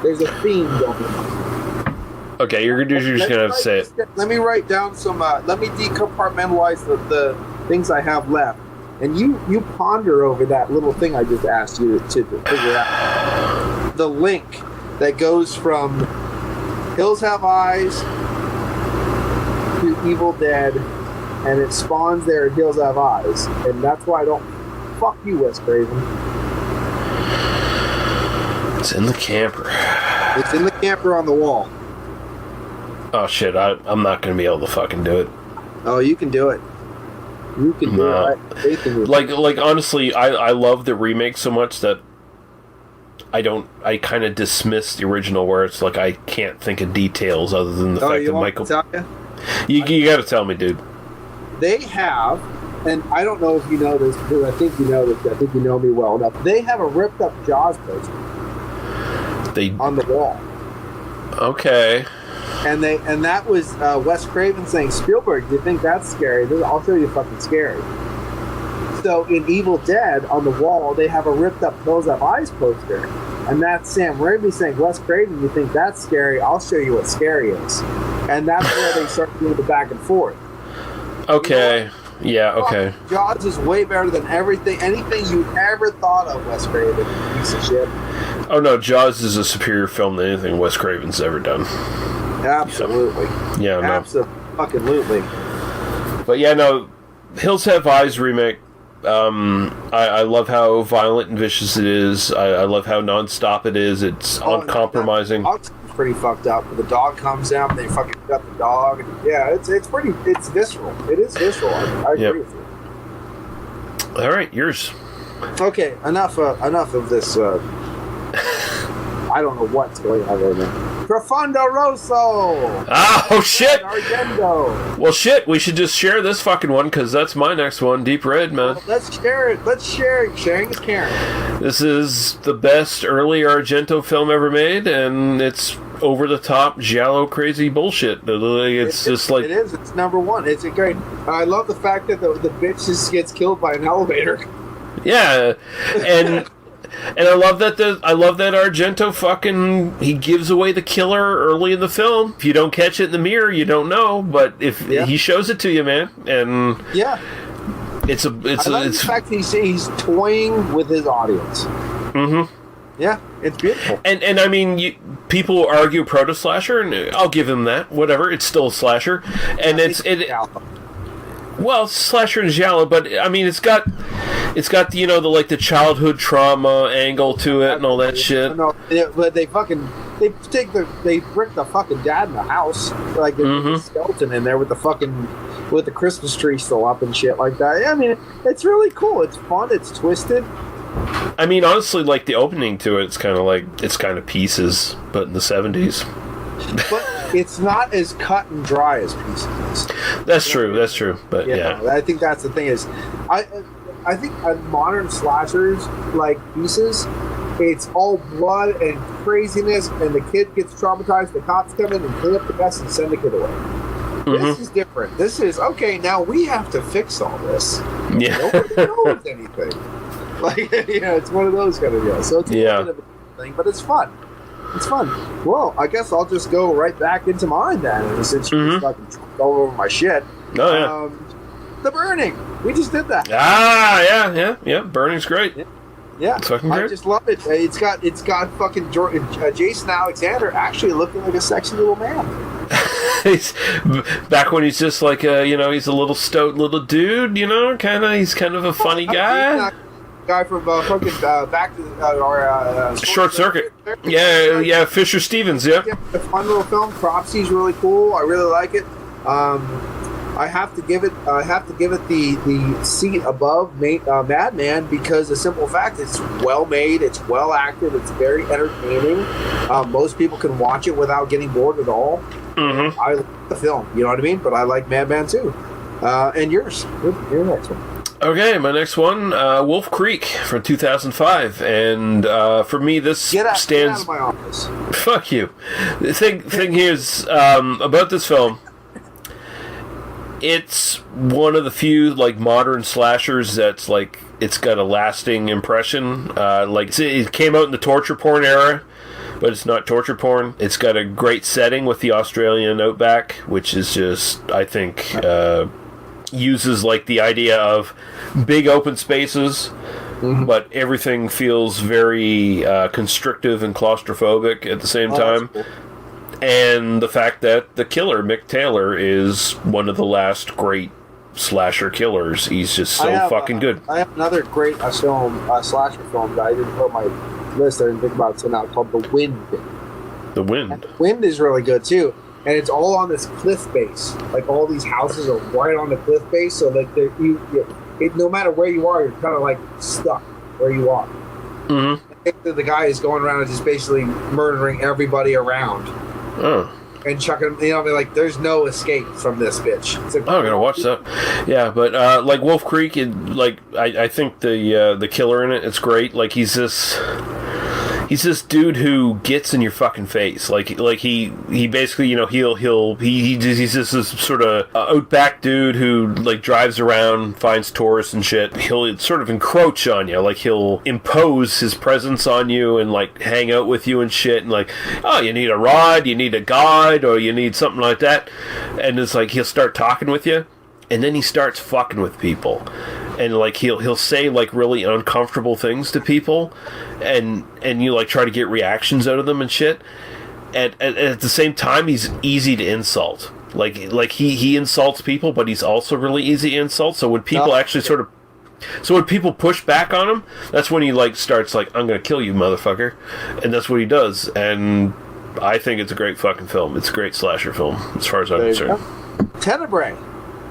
There's a theme going on. Okay, you're just gonna have to say it. Let me write down some. Let me decompartmentalize the things I have left, and you ponder over that little thing I just asked you to figure out. The link that goes from Hills Have Eyes to Evil Dead, and it spawns there at Hills Have Eyes, and that's why I don't. Fuck you, Wes Craven. It's in the camper. It's in the camper on the wall. Oh shit! I'm not gonna be able to fucking do it. Oh, you can do it. You can do it. Like honestly, I love the remake so much that I kind of dismiss the original, where it's like I can't think of details other than the fact that Michael. You got to tell me, dude. They have. And I don't know if you know this, because I think you know this. I think you know me well enough. They have a ripped up Jaws poster on the wall. Okay. And that was Wes Craven saying, Spielberg, do you think that's scary? I'll show you fucking scary. So in Evil Dead, on the wall, they have a ripped up Hills Have Eyes poster. And that's Sam Raimi saying, Wes Craven, you think that's scary? I'll show you what scary is. And that's where they start doing the back and forth. Okay. You know? Yeah, okay. Jaws is way better than anything you ever thought of, Wes Craven, piece of shit. Oh no, Jaws is a superior film than anything Wes Craven's ever done. Absolutely. Yeah, no. Absolutely. But yeah, no, Hills Have Eyes remake. I love how violent and vicious it is. I love how non-stop it is. It's uncompromising. It's pretty fucked up. The dog comes down, and they fucking got the dog. Yeah, it's visceral. It is visceral. I agree with you. All right, yours. Okay, enough of this. I don't know what's going on right now. Profondo Rosso. Oh shit! Argento. Well, shit. We should just share this fucking one because that's my next one. Deep Red, man. Well, let's share it. Sharing is caring. This is the best early Argento film ever made, and it's over the top, giallo, crazy bullshit. It's just like it is. It's number one. It's a great. I love the fact that the bitch just gets killed by an elevator. Yeah, and. And I love that Argento fucking he gives away the killer early in the film. If you don't catch it in the mirror, you don't know. But if he shows it to you, man, and it's the fact he's toying with his audience. Mm-hmm. Yeah, it's beautiful. And I mean, people argue proto slasher, and I'll give him that. Whatever, it's still a slasher, and well, slasher and giallo, but I mean, it's got the childhood trauma angle to it and all that shit. No, but they brick the fucking dad in the house, like the skeleton in there with the Christmas tree still up and shit like that. I mean, it's really cool. It's fun. It's twisted. I mean, honestly, like the opening to it's kind of Pieces, but in the 70s. But it's not as cut and dry as Pieces. That's true. But yeah, I think that's the thing is, I think modern slashers like Pieces, it's all blood and craziness, and the kid gets traumatized. The cops come in and clean up the mess and send the kid away. This is different. This is okay. Now we have to fix all this. Yeah, nobody knows anything. Like it's one of those kind of deals. So it's a little bit of a thing, but it's fun. It's fun. Well, I guess I'll just go right back into mine then, since you just fucking all over my shit. Oh yeah. The Burning. We just did that. Yeah. Burning's great. Yeah. It's fucking great. I just love it. It's got fucking Jason Alexander actually looking like a sexy little man. He's back when he's just like he's a little stoat little dude, he's kind of a funny guy. guy from fucking back to our Short Circuit. Yeah, Fisher Stevens. Yeah. A fun little film. Cropsy's really cool. I really like it. I have to give it the seat above Madman because the simple fact it's well made, it's well acted, it's very entertaining. Most people can watch it without getting bored at all. Mm-hmm. I like the film, you know what I mean? But I like Madman too. And yours, your next one. Okay, my next one, Wolf Creek from 2005, and for me this stands. Get out of my office. Fuck you. The thing here is about this film. It's one of the few like modern slashers that's like it's got a lasting impression. It came out in the torture porn era, but it's not torture porn. It's got a great setting with the Australian outback, which is just I think uses like the idea of big open spaces, but everything feels very constrictive and claustrophobic at the same time. Cool. And the fact that the killer, Mick Taylor, is one of the last great slasher killers. He's just so fucking good. I have another great slasher film that I didn't put on my list. I didn't think about it till now, called The Wind. The Wind. And The Wind is really good too. And it's all on this cliff base. Like all these houses are right on the cliff base, so like no matter where you are, you're kind of like stuck where you are. Mm-hmm. The guy is going around and just basically murdering everybody around. Oh. And chucking, like there's no escape from this bitch. Like, I'm gonna watch that. Yeah, but like Wolf Creek, I think the killer in it, it's great. Like he's this dude who gets in your fucking face. Like he basically, he's just this sort of outback dude who like drives around, finds tourists and shit. He'll sort of encroach on you. Like he'll impose his presence on you and like hang out with you and shit. And like, oh, you need a ride, you need a guide, or you need something like that. And it's like he'll start talking with you, and then he starts fucking with people. And like he'll say like really uncomfortable things to people, and you like try to get reactions out of them and shit. And at the same time, he's easy to insult. Like he insults people, but he's also really easy to insult. So when people when people push back on him, that's when he like starts like, I'm gonna kill you, motherfucker, and that's what he does. And I think it's a great fucking film. It's a great slasher film as far as I'm concerned. Tenebrae.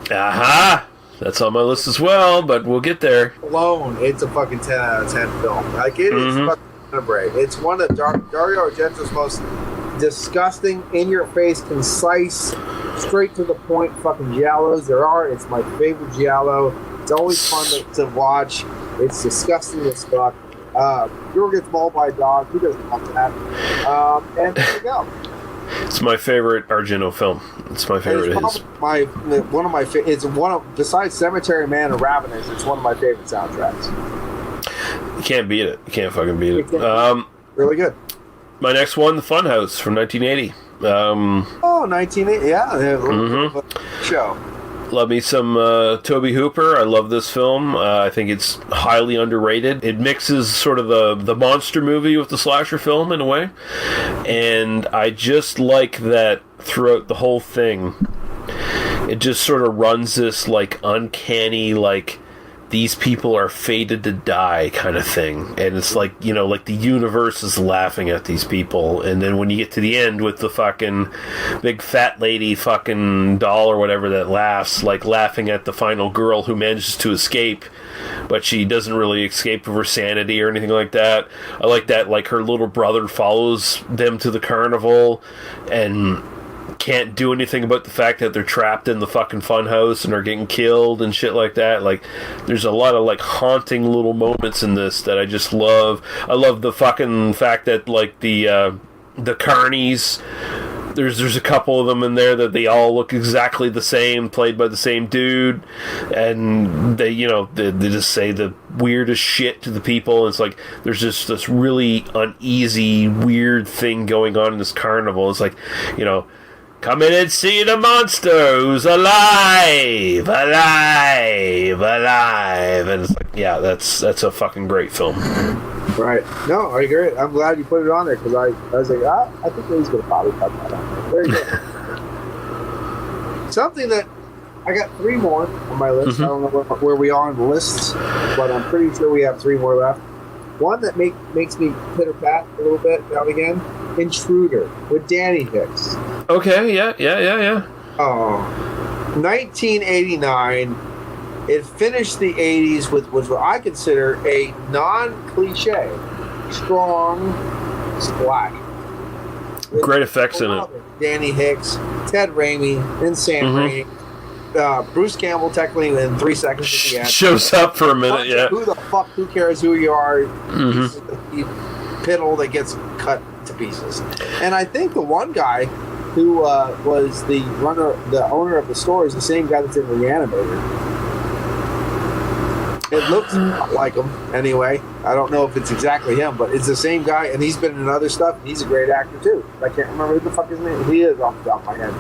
Aha. That's on my list as well, but we'll get there. Alone, it's a fucking 10 out of 10 film. Like, it is fucking Tenebrae. It's one of Dario Argento's most disgusting, in-your-face, concise, straight-to-the-point fucking giallos there are. It's my favorite giallo. It's always fun to watch. It's disgusting as fuck. Girl gets mauled by a dog. Who doesn't want that? And there you go. It's my favorite Argento film. It's my favorite of his. Besides Cemetery Man and Ravenous, it's one of my favorite soundtracks. You can't beat it. You can't fucking beat it. Really good. My next one, The Funhouse from 1980. 1980, yeah. Show. Love me some Tobe Hooper. I love this film. I think it's highly underrated. It mixes sort of the monster movie with the slasher film in a way. And I just like that throughout the whole thing, it just sort of runs this like uncanny, like these people are fated to die kind of thing. And it's like, like the universe is laughing at these people. And then when you get to the end with the fucking big fat lady fucking doll or whatever that laughs, like laughing at the final girl who manages to escape, but she doesn't really escape of her sanity or anything like that. I like that, like her little brother follows them to the carnival and can't do anything about the fact that they're trapped in the fucking funhouse and are getting killed and shit like that. Like, there's a lot of like haunting little moments in this that I just love. I love the fucking fact that like the carnies, there's a couple of them in there that they all look exactly the same, played by the same dude, and they they just say the weirdest shit to the people. It's like there's just this really uneasy, weird thing going on in this carnival. It's like, come in and see the monster who's alive, alive, alive. And it's like, yeah, that's a fucking great film. Right. No, I agree. I'm glad you put it on there because I was like, I think he's going to probably cut that on there. Very good. Something that I got 3 more on my list. I don't know where we are on the lists, but I'm pretty sure we have 3 more left. One that makes me pitter-pat a little bit now and again, Intruder with Danny Hicks. Okay, yeah. Oh, 1989. It finished the 80s with what I consider a non-cliche, strong splash. Great effects in it. Danny Hicks, Ted Raimi, and Sam Raimi. Bruce Campbell technically in 3 seconds at the end. Shows up for a minute, yeah. Who cares who you are? He's the piddle that gets cut to pieces. And I think the one guy who was the owner of the store is the same guy that's in Reanimator. It looks like him anyway. I don't know if it's exactly him, but it's the same guy, and he's been in other stuff. He's a great actor too. I can't remember who the fuck his name. He is off the top of my head.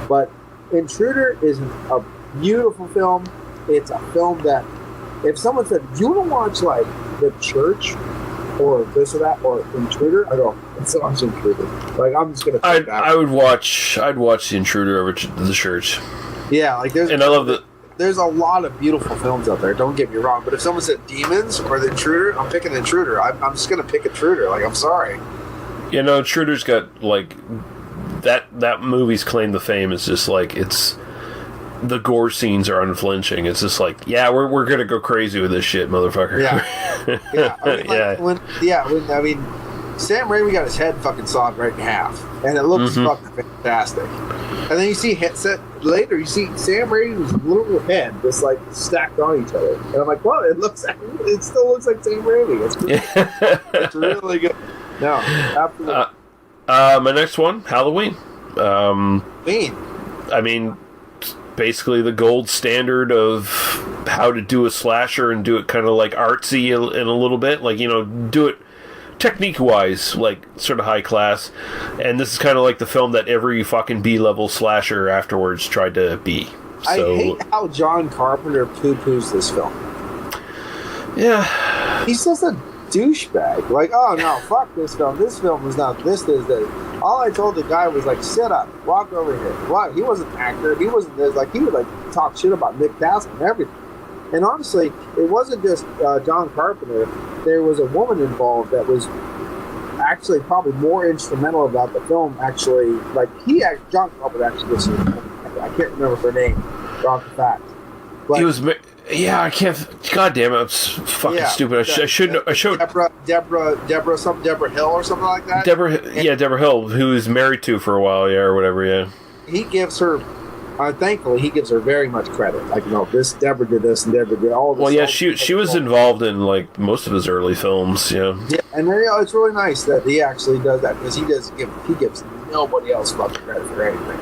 But Intruder is a beautiful film. It's a film that if someone said, "Do you want to watch like The Church or this or that or Intruder?" I go, "Let's watch Intruder." Like I'm just gonna. I'd watch The Intruder over The Church. Yeah, like I love the. There's a lot of beautiful films out there. Don't get me wrong, but if someone said Demons or The Intruder, I'm picking Intruder. I'm just gonna pick Intruder. Like I'm sorry. You know, Intruder's got like that movie's claim to fame is just like the gore scenes are unflinching. It's just like, yeah, we're gonna go crazy with this shit, motherfucker. Yeah, I mean, Sam Raimi got his head fucking sawed right in half, and it looks fucking fantastic. And then you see later, you see Sam Raimi's little head just like stacked on each other, and I'm like, well, it still looks like Sam Raimi. It's good. It's really good. No, absolutely. My next one, Halloween. I mean, basically the gold standard of how to do a slasher and do it kind of like artsy in a little bit, like, you know, do it technique-wise, like sort of high class. And this is kind of like the film that every fucking B-level slasher afterwards tried to be. So, I hate how John Carpenter poo-poos this film. Yeah, he's just a douchebag. Like, oh no, fuck this film. This film is not this. All I told the guy was like, sit up, walk over here. What? He wasn't an actor. He wasn't this. Like, he would like talk shit about Nick Castle and everything. And honestly, it wasn't just John Carpenter. There was a woman involved that was actually probably more instrumental about the film. Actually, like John Carpenter actually was. I can't remember her name. Off the fact. But, he was. Yeah, I can't. God damn it! It's fucking stupid. I showed Deborah Hill or something like that. Deborah Hill, who was married to for a while, or whatever. Yeah. He gives her. Thankfully, he gives her very much credit. Like, no, Deborah did this and Deborah did all this. Well, yeah, she was involved in like most of his early films. Yeah. Yeah, and it's really nice that he actually does that because he gives nobody else fucking credit for anything.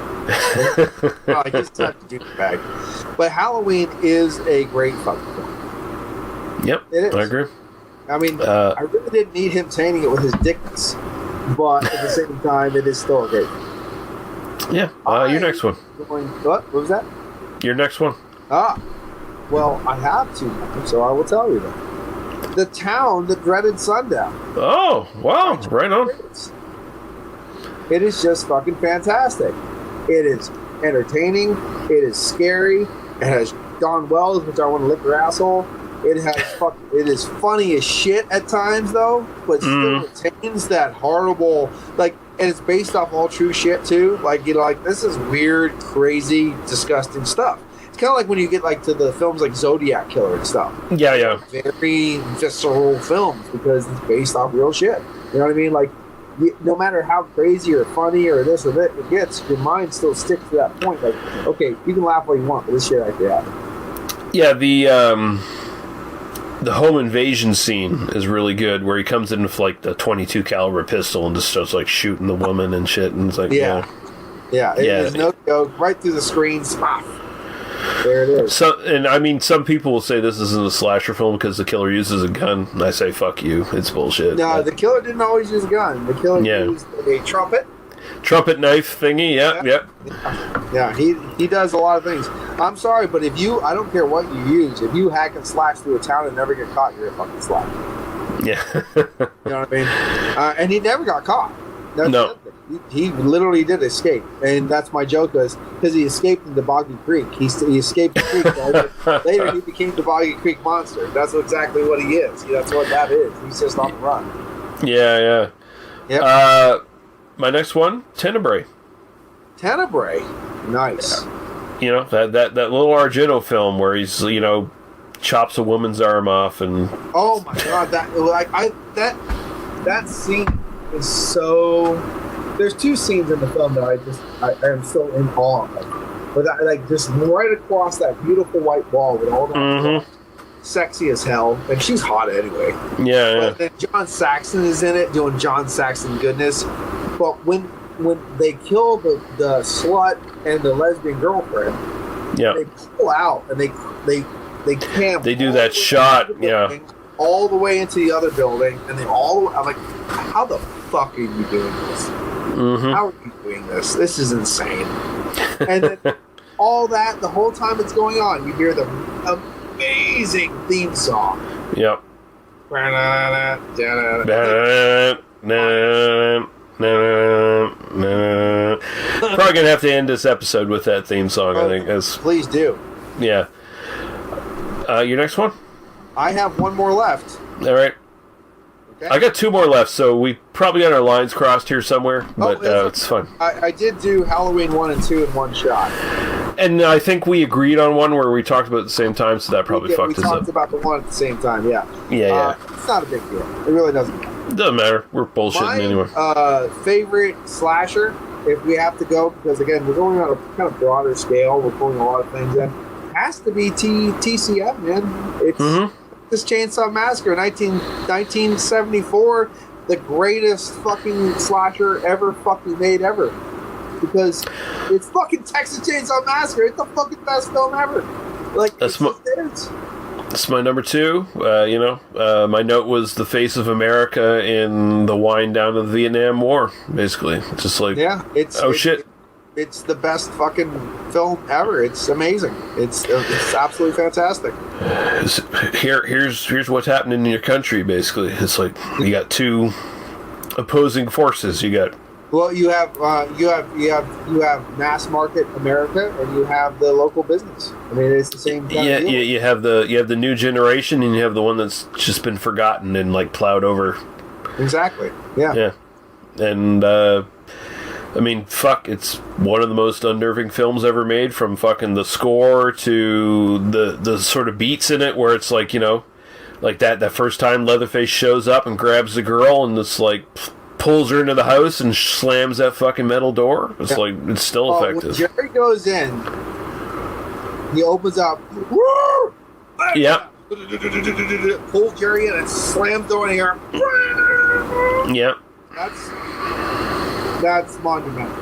He's such a douchebag. But Halloween is a great fucking film. Yep, it is. I agree. I mean, I really didn't need him tainting it with his dickness, but at the same time, it is still a great film. Yeah, your next one. What was that? Your next one. Well, I have 2 more, so I will tell you them. The Town That Dreaded Sundown. Oh, wow, right on. It is just fucking fantastic. It is entertaining. It is scary. It has Dawn Wells, which I want to lick her asshole. It is funny as shit at times, though, but still retains that horrible, like, and it's based off all true shit too. Like, you know, like, this is weird, crazy, disgusting stuff. It's kind of like when you get like to the films like Zodiac Killer and stuff. Yeah. Very visceral films because it's based off real shit. You know what I mean? Like, no matter how crazy or funny or this or that it gets, your mind still sticks to that point. Like, okay, you can laugh all you want, but this shit actually happened. Yeah, the home invasion scene is really good, where he comes in with like the .22 caliber pistol and just starts like shooting the woman and shit, and it's like, yeah, there's no joke, right through the screen, smack. There it is. So, and I mean, some people will say this isn't a slasher film because the killer uses a gun, and I say, fuck you, it's bullshit. No, the killer didn't always use a gun. The killer used a trumpet knife thingy. Yep. Yeah, he does a lot of things. I'm sorry, but I don't care what you use, if you hack and slash through a town and never get caught, you're a fucking slasher. Yeah. You know what I mean? And he never got caught. That's no. He literally did escape, and that's my joke was because he escaped in the Boggy Creek. He escaped the creek. Later, he became the Boggy Creek Monster. That's exactly what he is. That's what that is. He's just on the run. Yeah. Yep. My next one, Tenebrae. Tenebrae, nice. You know, that little Argento film where he's, you know, chops a woman's arm off and... Oh my god, that scene is so... There's two scenes in the film that I am so in awe of. But just right across that beautiful white wall with all that sexy as hell, and she's hot anyway. Yeah. But then John Saxon is in it doing John Saxon goodness. But when they kill the slut and the lesbian girlfriend, they pull out and they camp. They do that shot, all the way into the other building, and I'm like, how the fuck are you doing this? How are you doing this? This is insane. And then all that, the whole time it's going on, you hear the amazing theme song. Yep. Probably gonna have to end this episode with that theme song, I think. Please do. Yeah. Your next one? I have one more left. All right. Okay. I got two more left, so we probably got our lines crossed here somewhere, but it's fun. I did do Halloween 1 and 2 in one shot. And I think we agreed on one where we talked about it at the same time, so that probably fucked us up. We talked about the one at the same time, yeah. Yeah. It's not a big deal. It really doesn't matter. Doesn't matter. We're bullshitting anyway. Favorite slasher, if we have to go, because again, we're going on a kind of broader scale. We're pulling a lot of things in. Has to be TCM, man. It's this Chainsaw Massacre, 1974, the greatest fucking slasher ever fucking made ever. Because it's fucking Texas Chainsaw Massacre. It's the fucking best film ever. Like, that's my number two. My note was the face of America in the wind down of the Vietnam War, basically. Just like, shit. It's the best fucking film ever. It's amazing. It's absolutely fantastic. Here's what's happening in your country, basically. It's like you got two opposing forces. You have mass market America, and you have the local business. I mean, it's the same kind of deal. You have the new generation, and you have the one that's just been forgotten and like plowed over. Exactly. Yeah. And I mean, fuck, it's one of the most unnerving films ever made, from fucking the score to the sort of beats in it, where it's like, you know, like that first time Leatherface shows up and grabs the girl and it's like pulls her into the house and slams that fucking metal door. It's like, it's still effective. When Jerry goes in, he opens up. Yep. Pulls Jerry in and slams the door in here. Yep. That's monumental.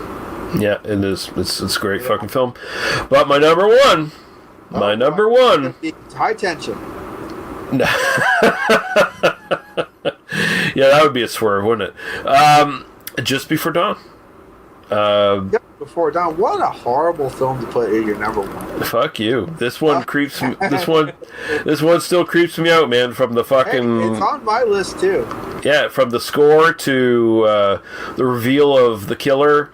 Yeah, it is. It's a great fucking film. But my number one. High tension. Yeah, that would be a swerve, wouldn't it? Just Before Dawn. Before Dawn. What a horrible film to put in your number one. Fuck you. This one creeps me. This one still creeps me out, man. From the fucking. Hey, it's on my list too. Yeah, from the score to the reveal of the killer.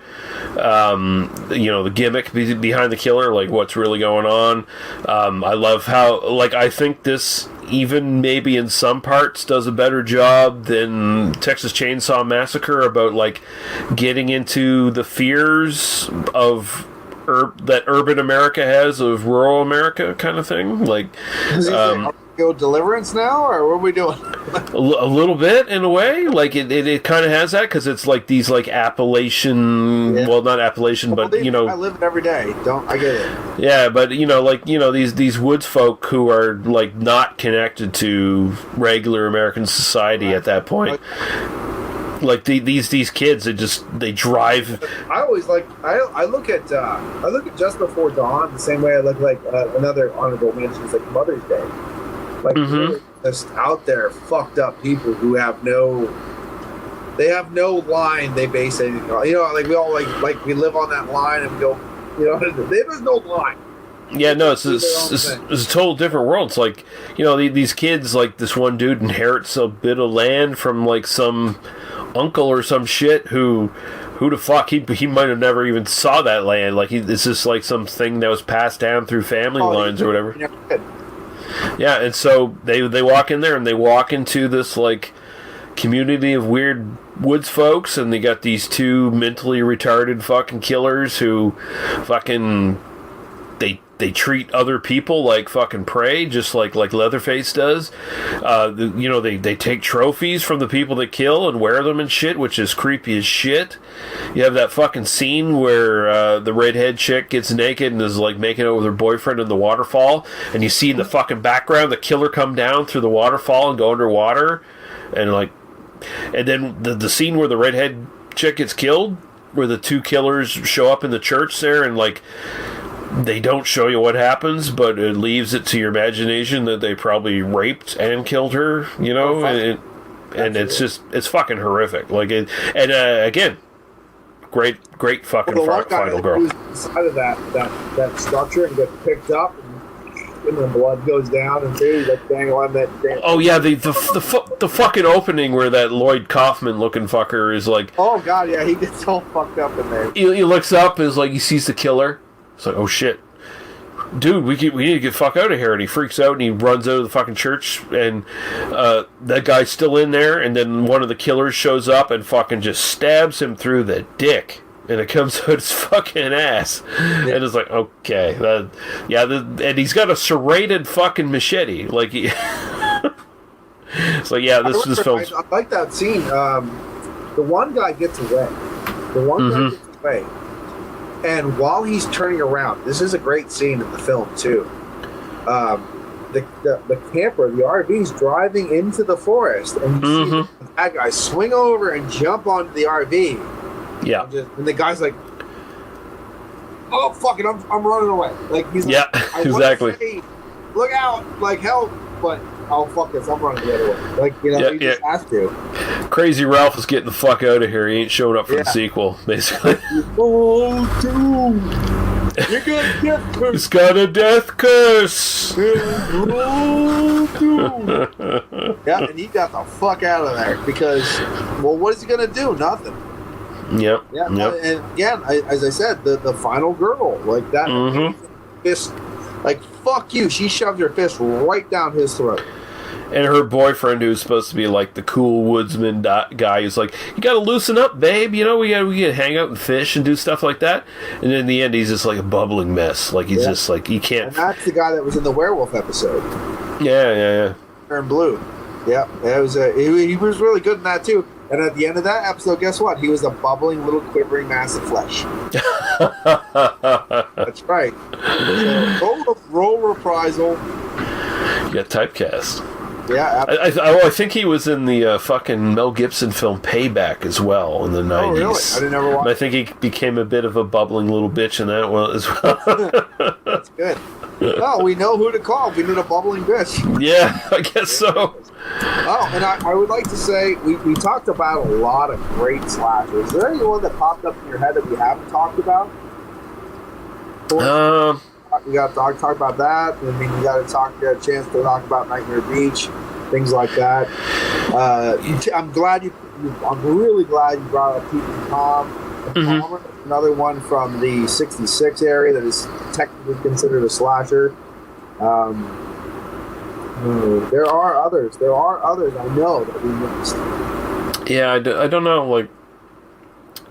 The gimmick behind the killer, like what's really going on. I love how, like, I think this even maybe in some parts does a better job than Texas Chainsaw Massacre about like getting into the fears of that urban America has of rural America kind of thing. Like, go Deliverance now, or what are we doing? a little bit in a way, like it kind of has that, because it's like these like Appalachian, well, not Appalachian, but I live it every day. I get it. Yeah, but these woods folk who are like not connected to regular American society at that point. Like these kids, they drive. I always I look at Just Before Dawn the same way I look like another honorable mention is like Mother's Day. Like just out there fucked up people who have no line they base anything on. You know, like we all like we live on that line and we go, you know, there's no line. Yeah, no, it's a total different world. It's like, you know, these kids, like this one dude inherits a bit of land from like some uncle or some shit who who the fuck? He might have never even saw that land. Like, it's just like something that was passed down through family lines or whatever. Yeah, and so they walk in there, and they walk into this, like, community of weird woods folks, and they got these two mentally retarded fucking killers who fucking... They treat other people like fucking prey, just like Leatherface does. They take trophies from the people they kill and wear them and shit, which is creepy as shit. You have that fucking scene where the redhead chick gets naked and is like making out with her boyfriend in the waterfall, and you see in the fucking background the killer come down through the waterfall and go underwater, and then the scene where the redhead chick gets killed, where the two killers show up in the church there, and like, they don't show you what happens, but it leaves it to your imagination that they probably raped and killed her, you know, and it's fucking horrific. Like, again, great fucking final girl. Inside of that structure and gets picked up, and the blood goes down, and see that dang on that. Oh yeah, the fucking opening where that Lloyd Kaufman looking fucker is like. Oh god, yeah, he gets all fucked up in there. He looks up, is like, he sees the killer. It's like, oh shit, dude, we need to get the fuck out of here. And he freaks out and he runs out of the fucking church, and that guy's still in there, and then one of the killers shows up and fucking just stabs him through the dick, and it comes out his fucking ass. And it's like, okay, and he's got a serrated fucking machete, like he it's like, yeah, this film's... I like that scene. The one guy gets away. And while he's turning around, this is a great scene in the film too. The camper, the RV's driving into the forest, and you see the bad guy swing over and jump onto the RV. Yeah. And the guy's like, "Oh fuck it, I'm running away!" Like, he's like, yeah, exactly. Say, look out, like, help! But oh fuck this, I'm running the other way. Like, you know, he just has to. Crazy Ralph is getting the fuck out of here. He ain't showing up for the sequel, basically. Oh, dude! You got a death curse. He's got a death curse. Yeah, and he got the fuck out of there because, well, what is he gonna do? Nothing. Yep. Yeah. Yep. And again, as I said, the final girl, like that, fist, like, fuck you. She shoved her fist right down his throat. And her boyfriend, who's supposed to be like the cool woodsman guy, is like, you gotta loosen up, babe. You know, we gotta hang out and fish and do stuff like that. And in the end, he's just like a bubbling mess. Like, he's just like, he can't. And that's the guy that was in the werewolf episode. Yeah. Turned blue. Yeah, it was. He was really good in that too. And at the end of that episode, guess what? He was a bubbling little quivering mass of flesh. That's right. So, roll reprisal. You got typecast. Yeah, I think he was in the fucking Mel Gibson film Payback as well in the 90s. Oh, really? I didn't ever watch. I think he became a bit of a bubbling little bitch in that one as well. That's good. Well, we know who to call. We need a bubbling bitch. Yeah, I guess so. Oh, and I would like to say, we talked about a lot of great slashers. Is there anyone that popped up in your head that we haven't talked about? We got to talk about that. I mean, you got get a chance to talk about Nightmare Beach, things like that. I'm really glad you brought up Pete and Tom. Palmer, another one from the 66 area that is technically considered a slasher. There are others. I know that we missed. Yeah, I don't know. Like,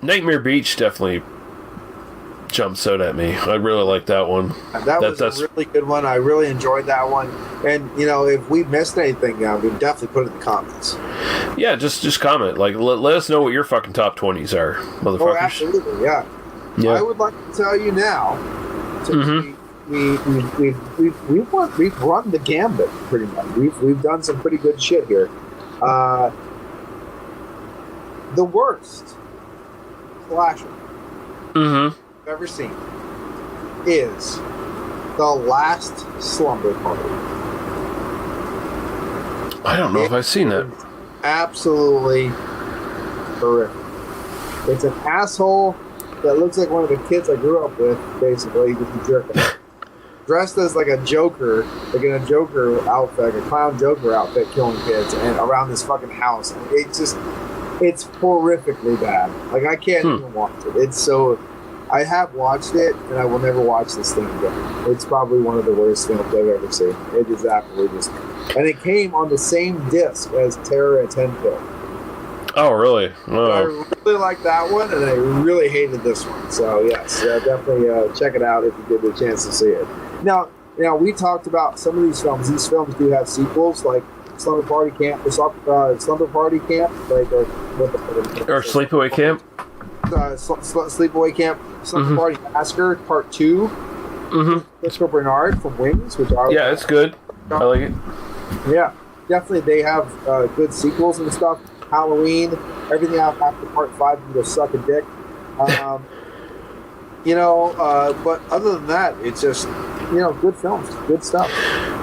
Nightmare Beach definitely jumps out at me. I really like that one. That was a really good one. I really enjoyed that one. And, you know, if we missed anything, we'd definitely put it in the comments. Yeah, just comment. Like, let us know what your fucking top 20s are, motherfuckers. Oh, absolutely, yeah. I would like to tell you now, since we've run the gambit pretty much. We've done some pretty good shit here. The worst slasher I've ever seen is The Last Slumber Party. I don't know if I've seen that. Absolutely horrific. It's an asshole that looks like one of the kids I grew up with, basically, just a jerk. Dressed as like a Joker, like in a Joker outfit, like a clown Joker outfit, killing kids and around this fucking house. It's just, It's horrifically bad. Like, I can't even watch it. It's so... I have watched it, and I will never watch this thing again. It's probably one of the worst films I've ever seen. It is absolutely just... And it came on the same disc as Terror at Tenfield. Oh, really? Oh. I really like that one, and I really hated this one. So, yes, definitely check it out if you get the chance to see it. Now, we talked about some of these films. These films do have sequels, like Slumber Party Camp, Slumber Party Camp, like, or Sleepaway Camp. Sleepaway Camp, Slumber Party Massacre Part 2. Christopher Bernard from Wings, which it's good. I like it. Yeah, definitely. They have good sequels and stuff. Halloween, everything after Part 5 can go suck a dick. But other than that, it's just good films, good stuff.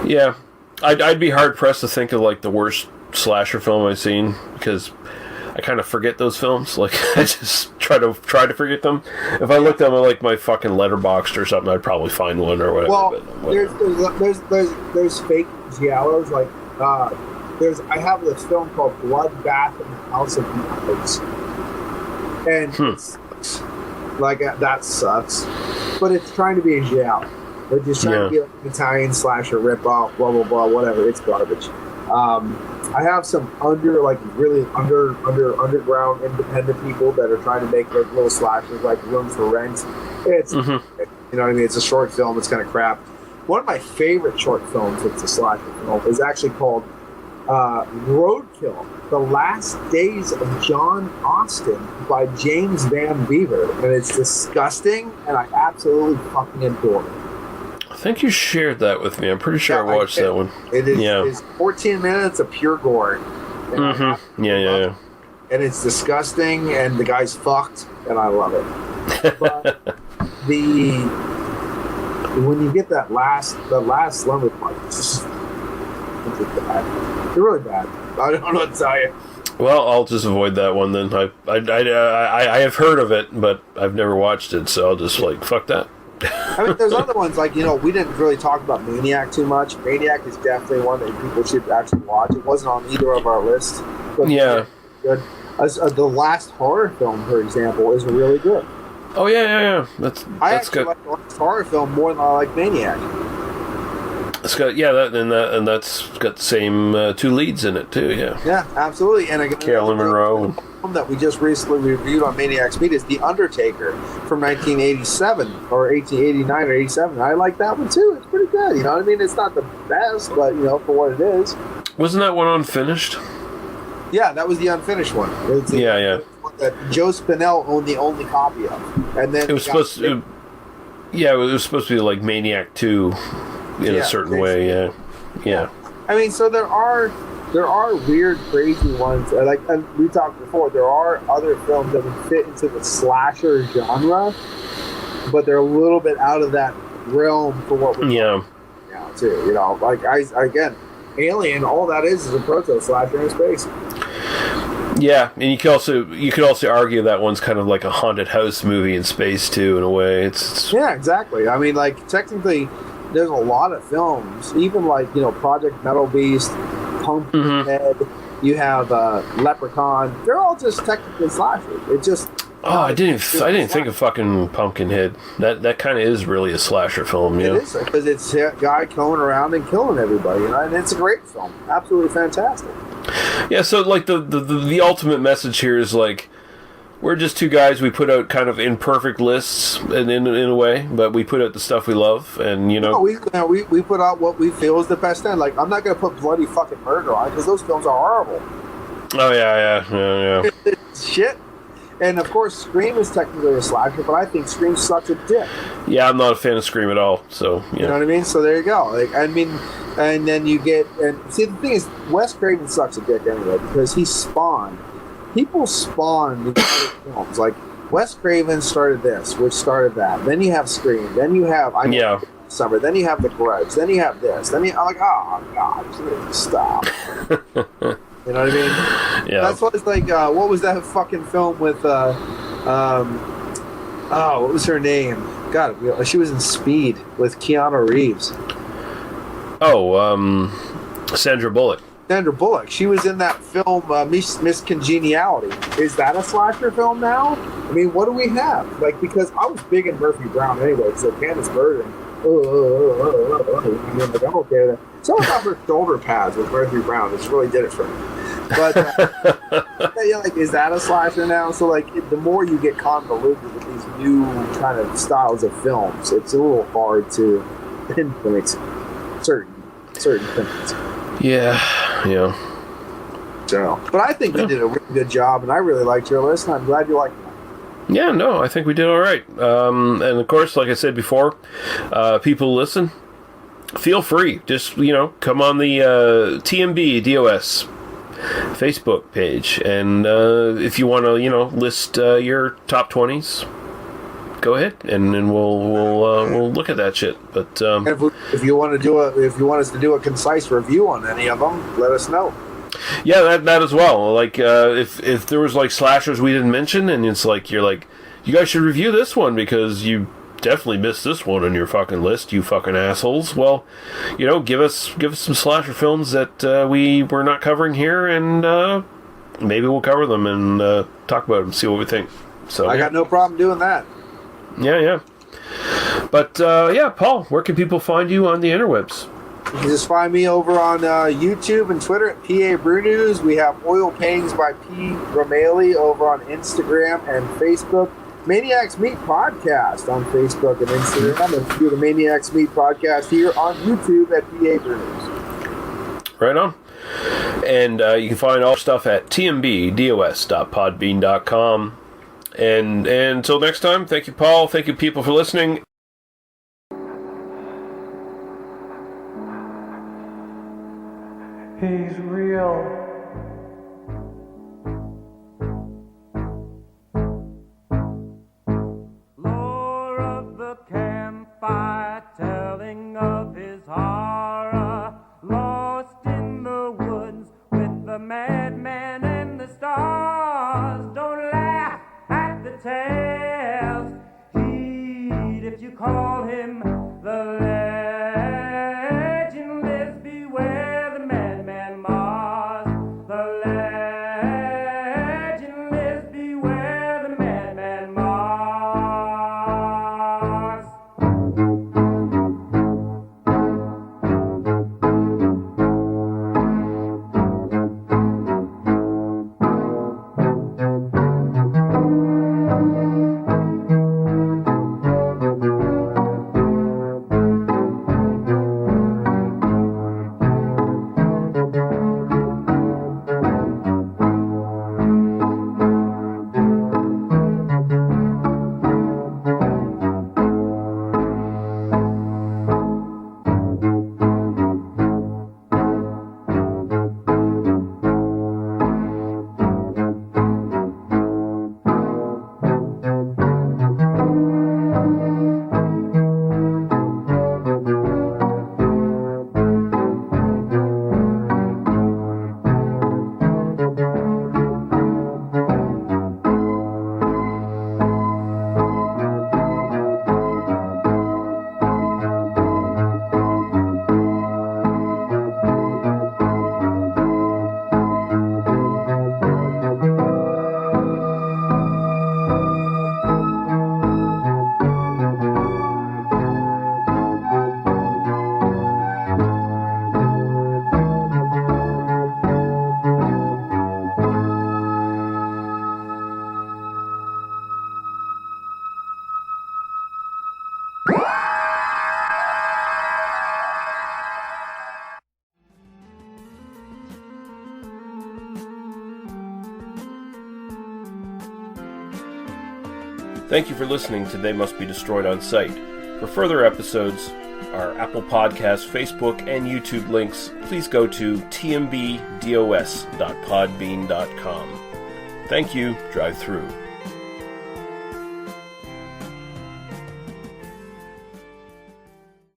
Yeah, I'd be hard pressed to think of like the worst slasher film I've seen, because I kind of forget those films. Like, I just try to forget them. If I looked at them like my fucking Letterboxd or something, I'd probably find one or whatever. Well, but whatever. there's fake giallos. Like, I have this film called Bloodbath in the House of Knives, and it sucks. Like, that sucks. But it's trying to be a giallo. They're just trying to be like an Italian slasher ripoff, blah blah blah, whatever. It's garbage. I have some really underground independent people that are trying to make like little slashers, like Room for Rent. It's you know what I mean. It's a short film. It's kind of crap. One of my favorite short films that's a slasher film is actually called Roadkill: The Last Days of John Austin by James Van Beaver, and it's disgusting, and I absolutely fucking adore it. I think you shared that with me. I'm pretty sure I watched that one. It is. It's 14 minutes of pure gore. Yeah. And it's disgusting, and the guy's fucked, and I love it. But when you get the last slumber part, it's bad. They're really bad. I don't know what to tell you. Well, I'll just avoid that one then. I have heard of it, but I've never watched it, so I'll just fuck that. I mean, there's other ones we didn't really talk about Maniac too much. Maniac is definitely one that people should actually watch. It wasn't on either of our lists. But good. The Last Horror Film, for example, is really good. Oh yeah. That's actually good. like the Last Horror Film more than I like Maniac. It's got that's got the same two leads in it too. Yeah, absolutely. And again, Carolyn Monroe. That we just recently reviewed on Maniac's Meat is The Undertaker from 1987 or 1889 or 87. I like that one too. It's pretty good. You know what I mean? It's not the best, but for what it is. Wasn't that one unfinished? Yeah, that was the unfinished one. Yeah. One that Joe Spinell owned the only copy of, and then it was supposed to. It was supposed to be like Maniac 2 in a certain way. Yeah. I mean, so there are weird, crazy ones. And we talked before, there are other films that would fit into the slasher genre, but they're a little bit out of that realm for what we're talking now, too. Again, Alien, all that is a proto slasher in space. Yeah, and you could also argue that one's kind of like a haunted house movie in space too, in a way. It's yeah, exactly. I mean, technically, there's a lot of films, even Project Metal Beast, Pumpkinhead. You have Leprechaun. They're all just technically slashers. It just I didn't think of fucking Pumpkinhead. That kind of is really a slasher film. It is, because it's a guy going around and killing everybody, and it's a great film, absolutely fantastic. Yeah, so the ultimate message here is we're just two guys. We put out kind of imperfect lists, and in a way, but we put out the stuff we love, and we put out what we feel is the best end. I'm not going to put Bloody fucking Murder on because those films are horrible. Oh yeah. Shit. And of course, Scream is technically a slasher, but I think Scream sucks a dick. Yeah, I'm not a fan of Scream at all. So you know what I mean. So there you go. And then you get see the thing is, Wes Craven sucks a dick anyway because he spawned. People spawn these films. Wes Craven started this, which started that. Then you have Scream. Then you have Summer. Then you have The Grudge. Then you have this. Then I'm oh god, please stop. You know what I mean? Yeah. That's what it's like. What was that fucking film with? What was her name? God, she was in Speed with Keanu Reeves. Oh, Sandra Bullock. Sandra Bullock. She was in that film Miss Congeniality. Is that a slasher film now? I mean, what do we have? Like, because I was big in Murphy Brown anyway, so Candace Bergen. Like, I'm okay with that. So about her shoulder pads with Murphy Brown. It's really did it for me. But yeah, like, is that a slasher now? So like, the more you get convoluted with these new kind of styles of films, it's a little hard to pinpoint certain things. Yeah. So, but I think we did a really good job, and I really liked your list, and I'm glad you liked it. Yeah, no, I think we did all right. And of course, like I said before, people listen. Feel free. Just, come on the TMBDOS Facebook page. And if you want to, list your top 20s, go ahead, and then we'll look at that shit. But if you want us to do a concise review on any of them, let us know. Yeah, that as well. Like, if there was like slashers we didn't mention, and it's like you guys should review this one because you definitely missed this one on your fucking list, you fucking assholes. Well, give us some slasher films that we were not covering here, and maybe we'll cover them and talk about them, see what we think. So I got no problem doing that. Yeah. But Paul, where can people find you on the interwebs? You can just find me over on YouTube and Twitter at PA Brew News. We have Oil Paintings by P. Romali over on Instagram and Facebook. Maniacs Meat Podcast on Facebook and Instagram. And do the Maniacs Meat Podcast here on YouTube at PA Brew News. Right on. And you can find all our stuff at tmbdos.podbean.com. And until next time, thank you, Paul. Thank you, people, for listening. He's real. Lore of the campfire, telling of his horror, lost in the woods with the madman and the stars. Don't laugh at the tales, heed if you call him the legend lives. Beware the madman Mars. The legend lives. Beware the madman Mars. Thank you for listening to They Must Be Destroyed on Sight. For further episodes, our Apple Podcasts, Facebook, and YouTube links, please go to tmbdos.podbean.com. Thank you. Drive through.